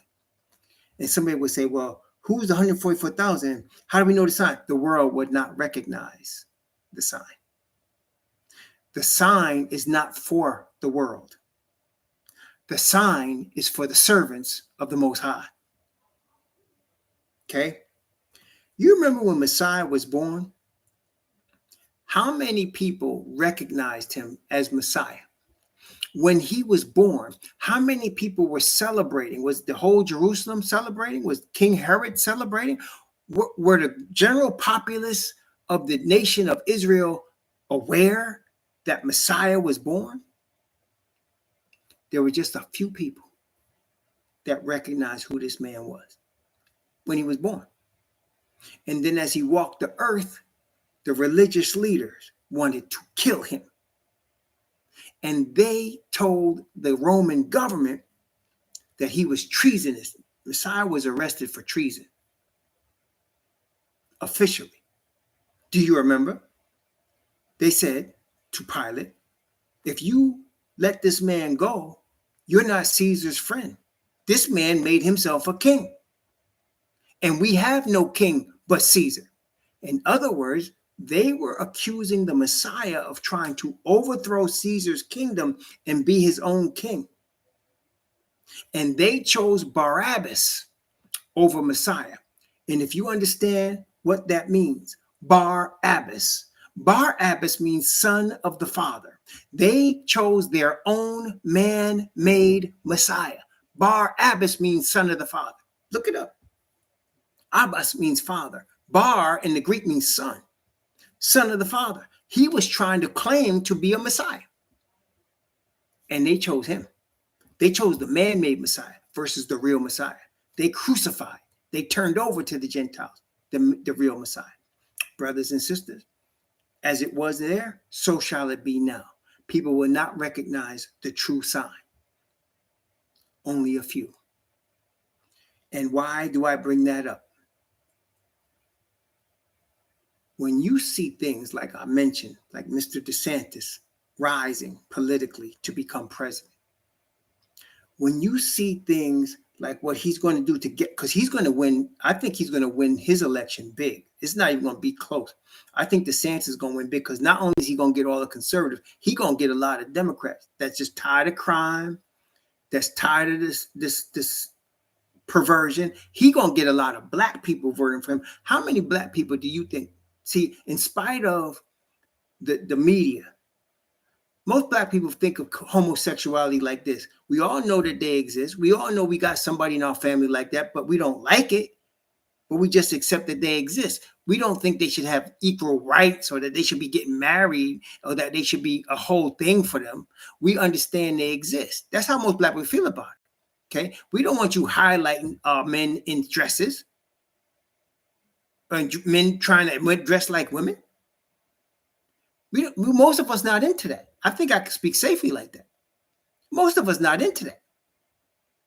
And somebody would say, well, who's the 144,000? How do we know the sign? The world would not recognize the sign. The sign is not for the world. The sign is for the servants of the Most High. Okay? You remember when Messiah was born? How many people recognized him as Messiah? When he was born, how many people were celebrating? Was the whole Jerusalem celebrating? Was King Herod celebrating? Were the general populace of the nation of Israel aware that Messiah was born? There were just a few people that recognized who this man was when he was born. And then as he walked the earth, the religious leaders wanted to kill him. And they told the Roman government that he was treasonous. Messiah was arrested for treason. Officially. Do you remember? They said to Pilate, if you let this man go, you're not Caesar's friend. This man made himself a king. And we have no king but Caesar. In other words, they were accusing the Messiah of trying to overthrow Caesar's kingdom and be his own king. And they chose Barabbas over Messiah. And if you understand what that means, Barabbas means son of the Father. They chose their own man-made Messiah. Barabbas means son of the Father. Look it up. Abbas means father. Bar in the Greek means son. Son of the Father. He was trying to claim to be a Messiah. And they chose him. They chose the man-made Messiah versus the real Messiah. They crucified. They turned over to the Gentiles, the real Messiah. Brothers and sisters, as it was there, so shall it be now. People will not recognize the true sign. Only a few. And why do I bring that up? When you see things like I mentioned, like Mr. DeSantis rising politically to become president, when you see things like what he's going to do to get, because he's going to win, I think he's going to win his election big. It's not even going to be close. I think DeSantis is going to win big because not only is he going to get all the conservatives, he's going to get a lot of Democrats that's just tired of crime, that's tired of this perversion. He's going to get a lot of black people voting for him. How many black people do you think? See, in spite of the media, most black people think of homosexuality like this. We all know that they exist. We all know we got somebody in our family like that, but we don't like it. But we just accept that they exist. We don't think they should have equal rights or that they should be getting married or that they should be a whole thing for them. We understand they exist. That's how most black people feel about it. Okay? We don't want you highlighting men in dresses and men trying to dress like women. Most of us not into that. I think I can speak safely like that. Most of us not into that.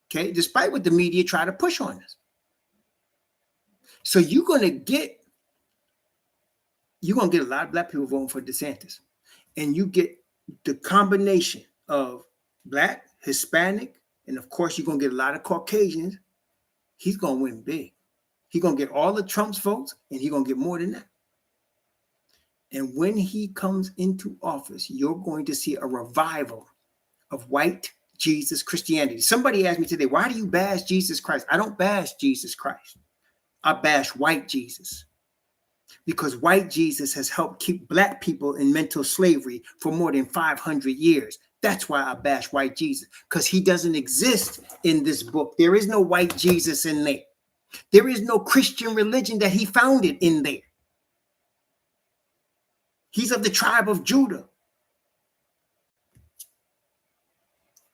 Okay, despite what the media try to push on us. So you're gonna get a lot of black people voting for DeSantis, and you get the combination of black, Hispanic, and of course you're gonna get a lot of Caucasians. He's gonna win big. He's gonna get all the Trump's votes, and he's gonna get more than that. And when he comes into office, you're going to see a revival of white Jesus Christianity. Somebody asked me today, why do you bash Jesus Christ? I don't bash Jesus Christ. I bash white Jesus. because white Jesus has helped keep black people in mental slavery for more than 500 years. That's why I bash white Jesus, because he doesn't exist in this book. There is no white Jesus in there. There is no Christian religion that he founded in there. He's of the tribe of Judah.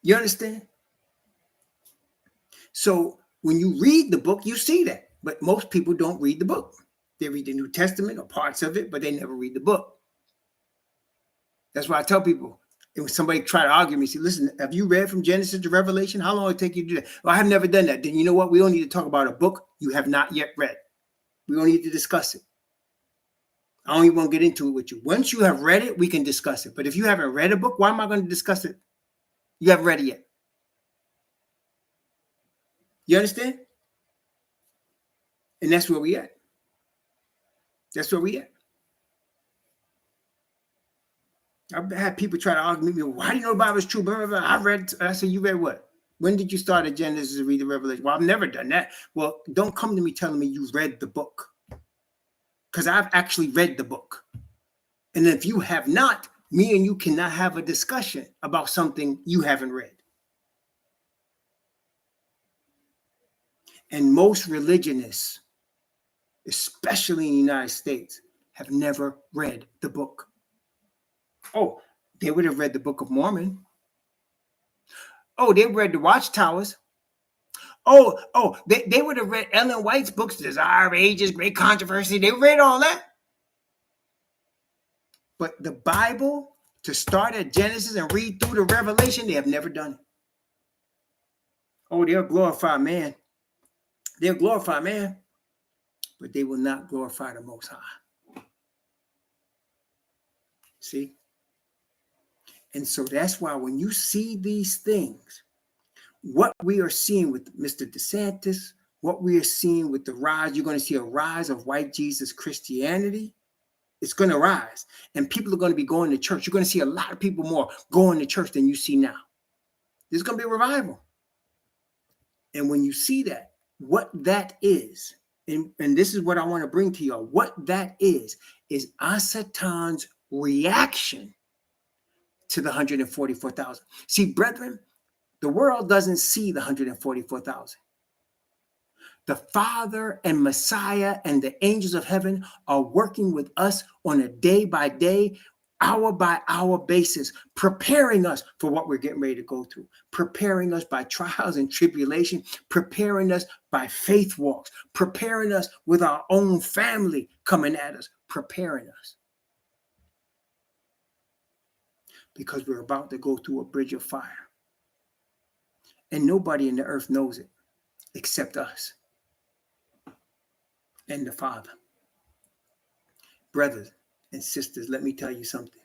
You understand? So when you read the book, you see that. But most people don't read the book. They read the New Testament or parts of it, but they never read the book. That's why I tell people, if somebody try to argue me, say, listen, have you read from Genesis to Revelation? How long will it take you to do that? Well, I have never done that. Then you know what? We don't need to talk about a book you have not yet read. We don't need to discuss it. I don't even want to get into it with you. Once you have read it, we can discuss it. But if you haven't read a book, why am I going to discuss it? You haven't read it yet. You understand? And that's where we at. That's where we at. I've had people try to argue with me, why do you know the Bible is true? Blah, blah, blah. I said, you read what? When did you start at Genesis to read the Revelation? Well, I've never done that. Well, don't come to me telling me you read the book, because I've actually read the book. And if you have not, me and you cannot have a discussion about something you haven't read. And most religionists, especially in the United States, have never read the book. Oh, they would have read the Book of Mormon. Oh, they read the Watchtowers. Oh, they would have read Ellen White's books, Desire of Ages, Great Controversy. They read all that. But the Bible, to start at Genesis and read through the Revelation, they have never done it. Oh, they'll glorify man. They'll glorify man, but they will not glorify the Most High. See? And so that's why when you see these things, what we are seeing with Mr. DeSantis, what we are seeing with the rise, you're going to see a rise of white Jesus Christianity. It's going to rise. And people are going to be going to church. You're going to see a lot of people more going to church than you see now. There's going to be a revival. And when you see that, what that is, and this is what I want to bring to y'all, what that is Asatan's reaction to the 144,000. See, brethren, the world doesn't see the 144,000. The Father and Messiah and the angels of heaven are working with us on a day-by-day, hour-by-hour basis, preparing us for what we're getting ready to go through, preparing us by trials and tribulation, preparing us by faith walks, preparing us with our own family coming at us, preparing us. Because we're about to go through a bridge of fire. And nobody in the earth knows it except us and the Father. Brothers and sisters, let me tell you something.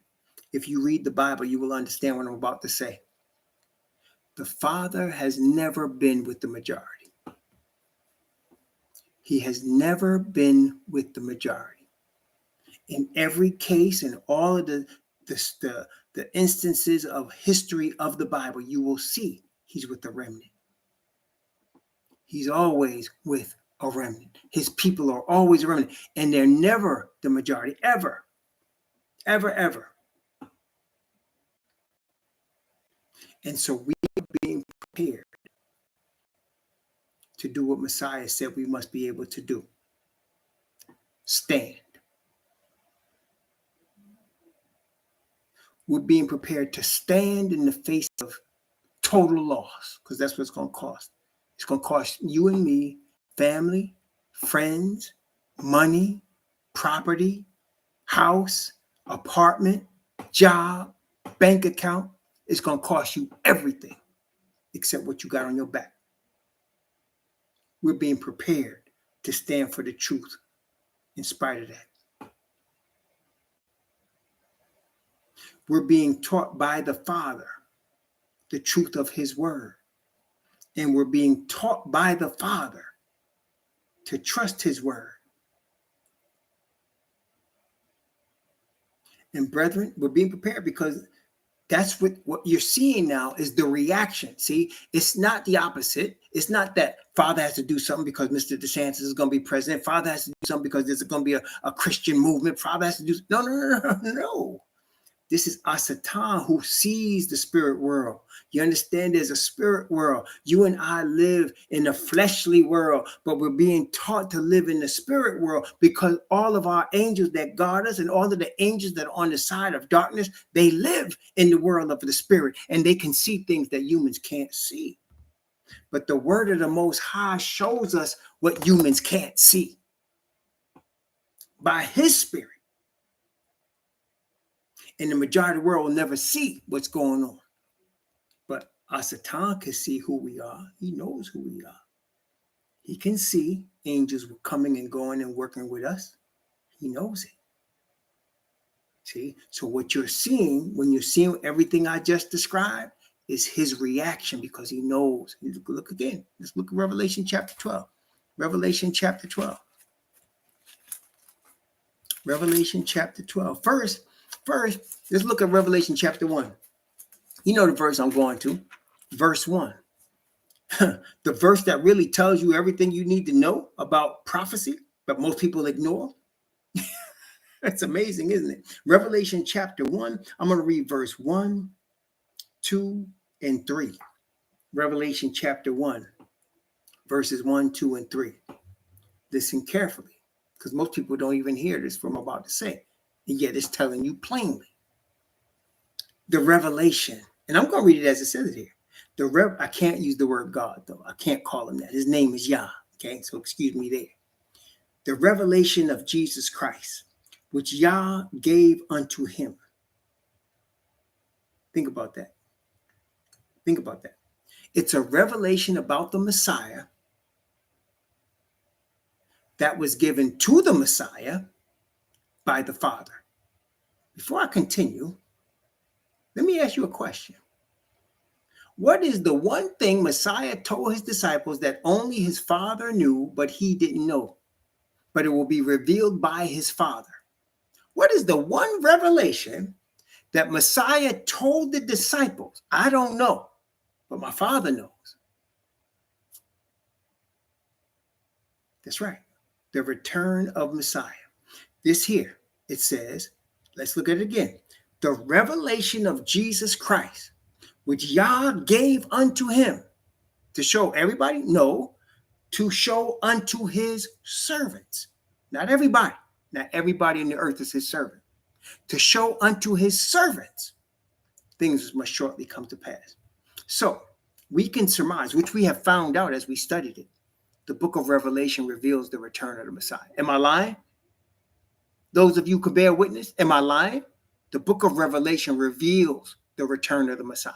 If you read the Bible, you will understand what I'm about to say. The Father has never been with the majority. He has never been with the majority. In every case, in all of the instances of history of the Bible, you will see he's with the remnant. He's always with a remnant. His people are always a remnant, and they're never the majority, ever, ever, ever. And so we are being prepared to do what Messiah said we must be able to do. Stand. We're being prepared to stand in the face of total loss, because that's what it's going to cost. It's going to cost you and me, family, friends, money, property, house, apartment, job, bank account. It's going to cost you everything except what you got on your back. We're being prepared to stand for the truth in spite of that. We're being taught by the Father the truth of his word. And we're being taught by the Father to trust his word. And brethren, we're being prepared because That's what you're seeing now is the reaction. See, it's not the opposite. It's not that Father has to do something because Mr. DeSantis is going to be president. Father has to do something because there's going to be a Christian movement. Father has to do no. This is Asatan who sees the spirit world. You understand there's a spirit world. You and I live in a fleshly world, but we're being taught to live in the spirit world because all of our angels that guard us and all of the angels that are on the side of darkness, they live in the world of the spirit and they can see things that humans can't see. But the word of the Most High shows us what humans can't see by his spirit. And the majority of the world will never see what's going on. But Asatan can see who we are. He knows who we are. He can see angels coming and going and working with us. He knows it. See? So what you're seeing, when you're seeing everything I just described, is his reaction because he knows. Look again. Let's look at Revelation chapter 12. Revelation chapter 12. Revelation chapter 12. First, let's look at Revelation chapter 1. You know the verse I'm going to. Verse 1. The verse that really tells you everything you need to know about prophecy, but most people ignore. That's amazing, isn't it? Revelation chapter 1. I'm going to read verse 1, 2, and 3. Revelation chapter 1, verses 1, 2, and 3. Listen carefully, because most people don't even hear this from I'm about to say. And yet it's telling you plainly. The revelation, and I'm going to read it as it says it here. I can't use the word God, though. I can't call him that. His name is Yah. Okay, so excuse me there. The revelation of Jesus Christ, which Yah gave unto him. Think about that. Think about that. It's a revelation about the Messiah that was given to the Messiah by the Father. Before I continue, let me ask you a question. What is the one thing Messiah told his disciples that only his Father knew, but he didn't know? But it will be revealed by his Father. What is the one revelation that Messiah told the disciples? I don't know, but my Father knows. That's right. The return of Messiah. This here, it says, let's look at it again. The revelation of Jesus Christ, which Yah gave unto him to show everybody? No, to show unto his servants. Not everybody. Not everybody in the earth is his servant. To show unto his servants things must shortly come to pass. So we can surmise, which we have found out as we studied it. The book of Revelation reveals the return of the Messiah. Am I lying? Those of you who can bear witness, am I lying? The book of Revelation reveals the return of the Messiah.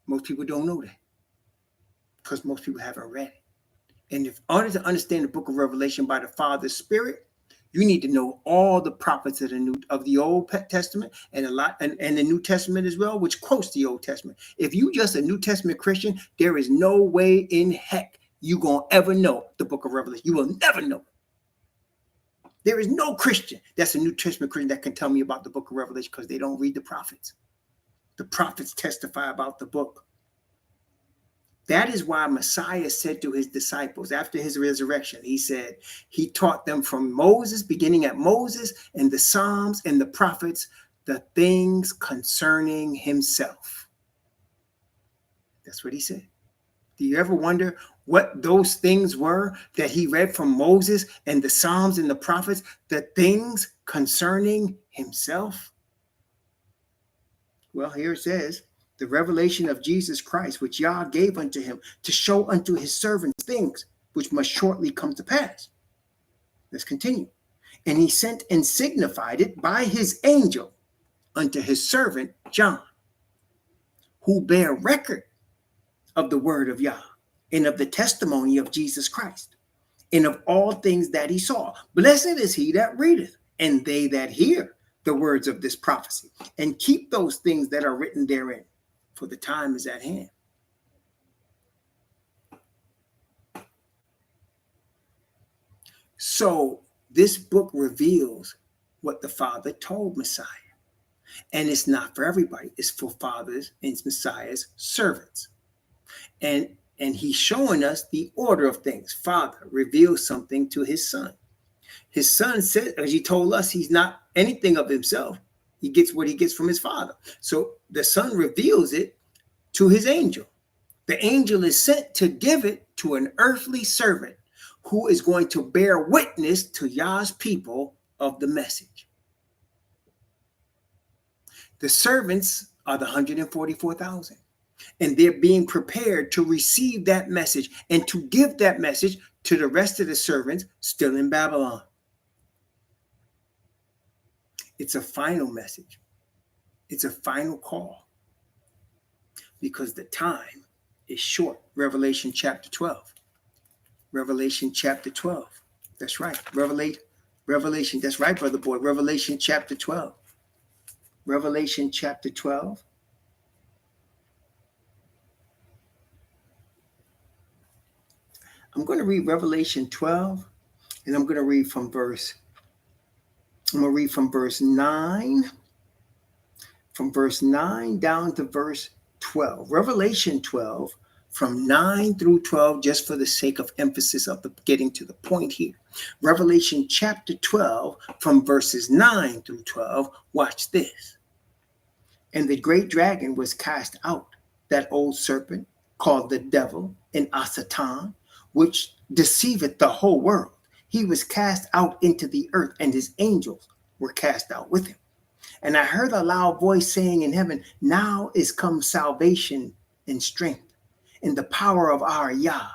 Most people don't know that because most people haven't read it. And in order to understand the book of Revelation by the Father's Spirit, you need to know all the prophets of the Old Testament and and the New Testament as well, which quotes the Old Testament. If you just a New Testament Christian, there is no way in heck you gonna ever know the book of Revelation. You will never know. There is no Christian that's a New Testament Christian that can tell me about the book of Revelation because they don't read the prophets. The prophets testify about the book. That is why Messiah said to his disciples after his resurrection, he said, he taught them from Moses, beginning at Moses and the Psalms and the prophets, the things concerning himself. That's what he said. Do you ever wonder what those things were that he read from Moses and the Psalms and the prophets, the things concerning himself? Well, here it says, the revelation of Jesus Christ, which Yah gave unto him to show unto his servants things which must shortly come to pass. Let's continue. And he sent and signified it by his angel unto his servant John, who bear record of the word of Yah and of the testimony of Jesus Christ and of all things that he saw. Blessed is he that readeth, and they that hear the words of this prophecy, and keep those things that are written therein, for the time is at hand. So this book reveals what the Father told Messiah. And it's not for everybody. It's for fathers and Messiah's servants. And he's showing us the order of things. Father reveals something to his son. His son said, as he told us, he's not anything of himself. He gets what he gets from his father. So the son reveals it to his angel. The angel is sent to give it to an earthly servant who is going to bear witness to Yah's people of the message. The servants are the 144,000. And they're being prepared to receive that message and to give that message to the rest of the servants still in Babylon. It's a final message. It's a final call because the time is short. Revelation chapter 12. Revelation chapter 12. That's right. Revelation. That's right, brother boy. Revelation chapter 12. Revelation chapter 12. I'm going to read Revelation 12, and I'm going to read from verse 9, from verse 9 down to verse 12. Revelation 12, from 9 through 12, just for the sake of emphasis of getting to the point here. Revelation chapter 12, from verses 9 through 12, watch this. And the great dragon was cast out, that old serpent called the devil and Satan, which deceiveth the whole world. He was cast out into the earth, and his angels were cast out with him. And I heard a loud voice saying in heaven, now is come salvation and strength, and the power of our Yah,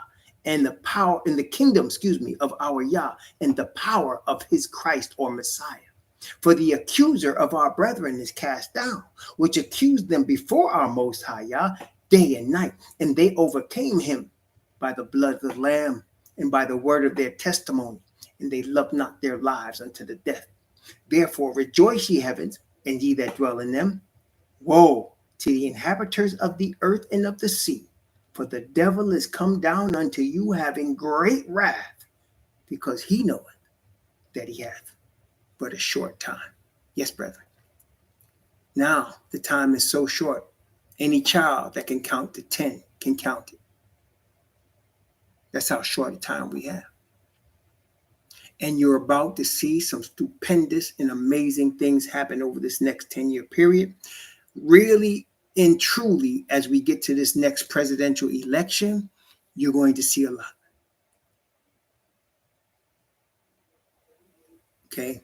and the power in the kingdom, of our Yah, and the power of his Christ or Messiah. For the accuser of our brethren is cast down, which accused them before our Most High Yah day and night, and they overcame him by the blood of the Lamb and by the word of their testimony, and they loved not their lives unto the death. Therefore rejoice, ye heavens, and ye that dwell in them. Woe to the inhabitants of the earth and of the sea, for the devil is come down unto you, having great wrath, because he knoweth that he hath but a short time. Yes, brethren. Now the time is so short. Any child that can count to 10 can count it. That's how short a time we have. And you're about to see some stupendous and amazing things happen over this next 10-year period. Really and truly, as we get to this next presidential election, you're going to see a lot. Okay?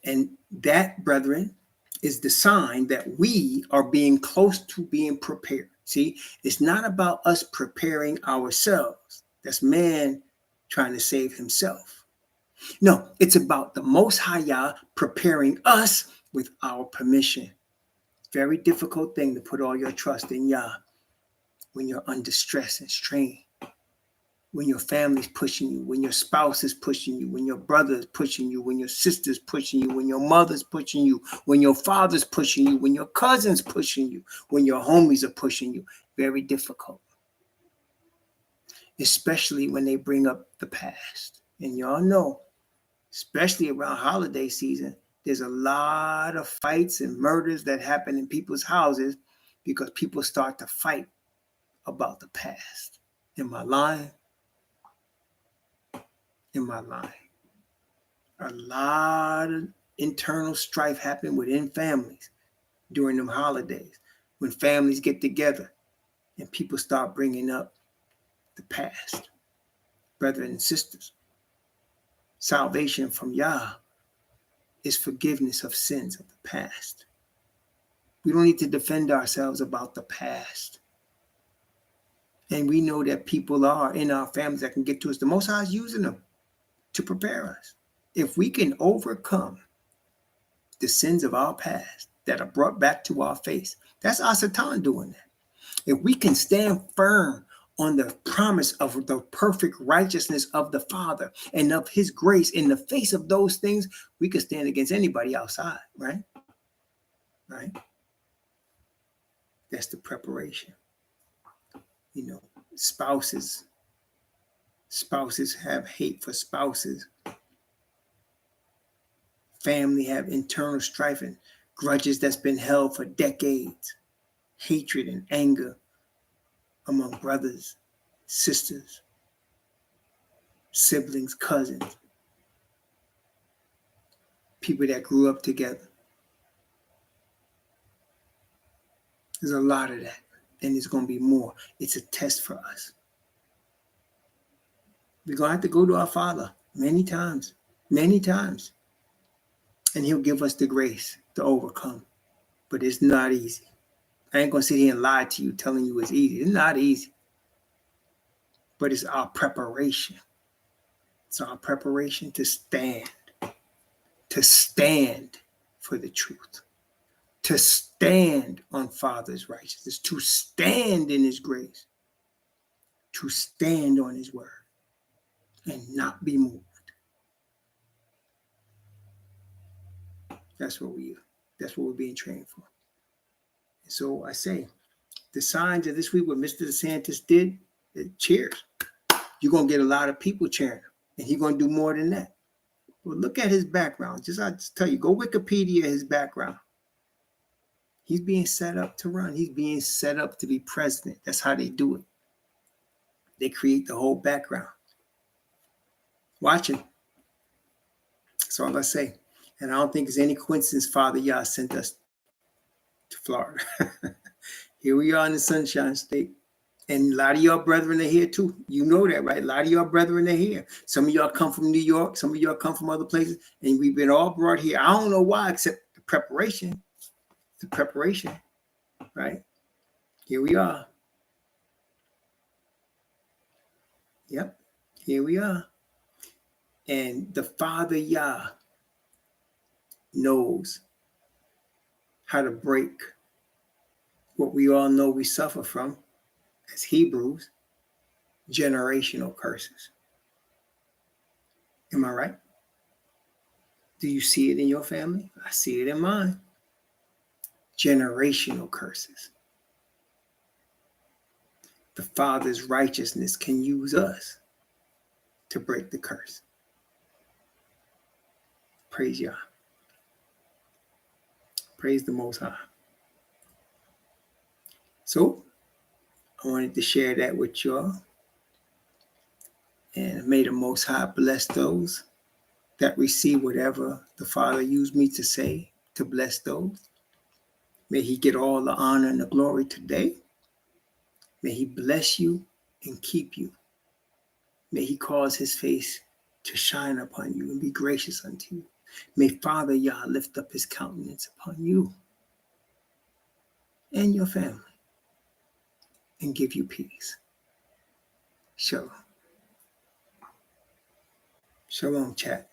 And that, brethren, is the sign that we are being close to being prepared. See, it's not about us preparing ourselves. That's man trying to save himself. No, it's about the Most High Yah preparing us with our permission. Very difficult thing to put all your trust in Yah when you're under stress and strain, when your family's pushing you, when your spouse is pushing you, when your brother is pushing you, when your sister's pushing you, when your mother's pushing you, when your father's pushing you, when your cousin's pushing you, when your homies are pushing you. Very difficult. Especially when they bring up the past. And y'all know, especially around holiday season, there's a lot of fights and murders that happen in people's houses because people start to fight about the past. Am I lying? Am I lying? A lot of internal strife happening within families during them holidays when families get together and people start bringing up the past. Brethren and sisters, salvation from Yah is forgiveness of sins of the past. We don't need to defend ourselves about the past. And we know that people are in our families that can get to us. The Most High is using them to prepare us. If we can overcome the sins of our past that are brought back to our face, that's our Satan doing that. If we can stand firm on the promise of the perfect righteousness of the Father and of his grace in the face of those things, we can stand against anybody outside, right? Right? That's the preparation. You know, spouses have hate for spouses. Family have internal strife, and grudges that's been held for decades, hatred and anger among brothers, sisters, siblings, cousins, people that grew up together. There's a lot of that, and there's going to be more. It's a test for us. We're going to have to go to our Father many times, and He'll give us the grace to overcome. But it's not easy. I ain't going to sit here and lie to you telling you it's easy. It's not easy. But it's our preparation. It's our preparation to stand for the truth, to stand on Father's righteousness, to stand in His grace, to stand on His word and not be moved. That's what we're being trained for. And so I say, the signs of this week, what Mr. DeSantis did, cheers. You're going to get a lot of people cheering him, and he's going to do more than that. Well, look at his background. I just tell you, go Wikipedia his background. He's being set up to run. He's being set up to be president. That's how they do it. They create the whole background. Watch him. That's all I say. And I don't think it's any coincidence Father Yah sent us to Florida. Here we are in the Sunshine State. And a lot of y'all brethren are here too. You know that, right? A lot of y'all brethren are here. Some of y'all come from New York. Some of y'all come from other places. And we've been all brought here. I don't know why, except the preparation. The preparation, right? Here we are. Yep, here we are. And the Father Yah knows how to break what we all know we suffer from as Hebrews, generational curses. Am I right? Do you see it in your family? I see it in mine. Generational curses. The Father's righteousness can use us to break the curse. Praise Yah. Praise the Most High. So, I wanted to share that with y'all. And may the Most High bless those that receive whatever the Father used me to say to bless those. May He get all the honor and the glory today. May He bless you and keep you. May He cause His face to shine upon you and be gracious unto you. May Father Yah lift up His countenance upon you and your family and give you peace. Shalom. Shalom, chat.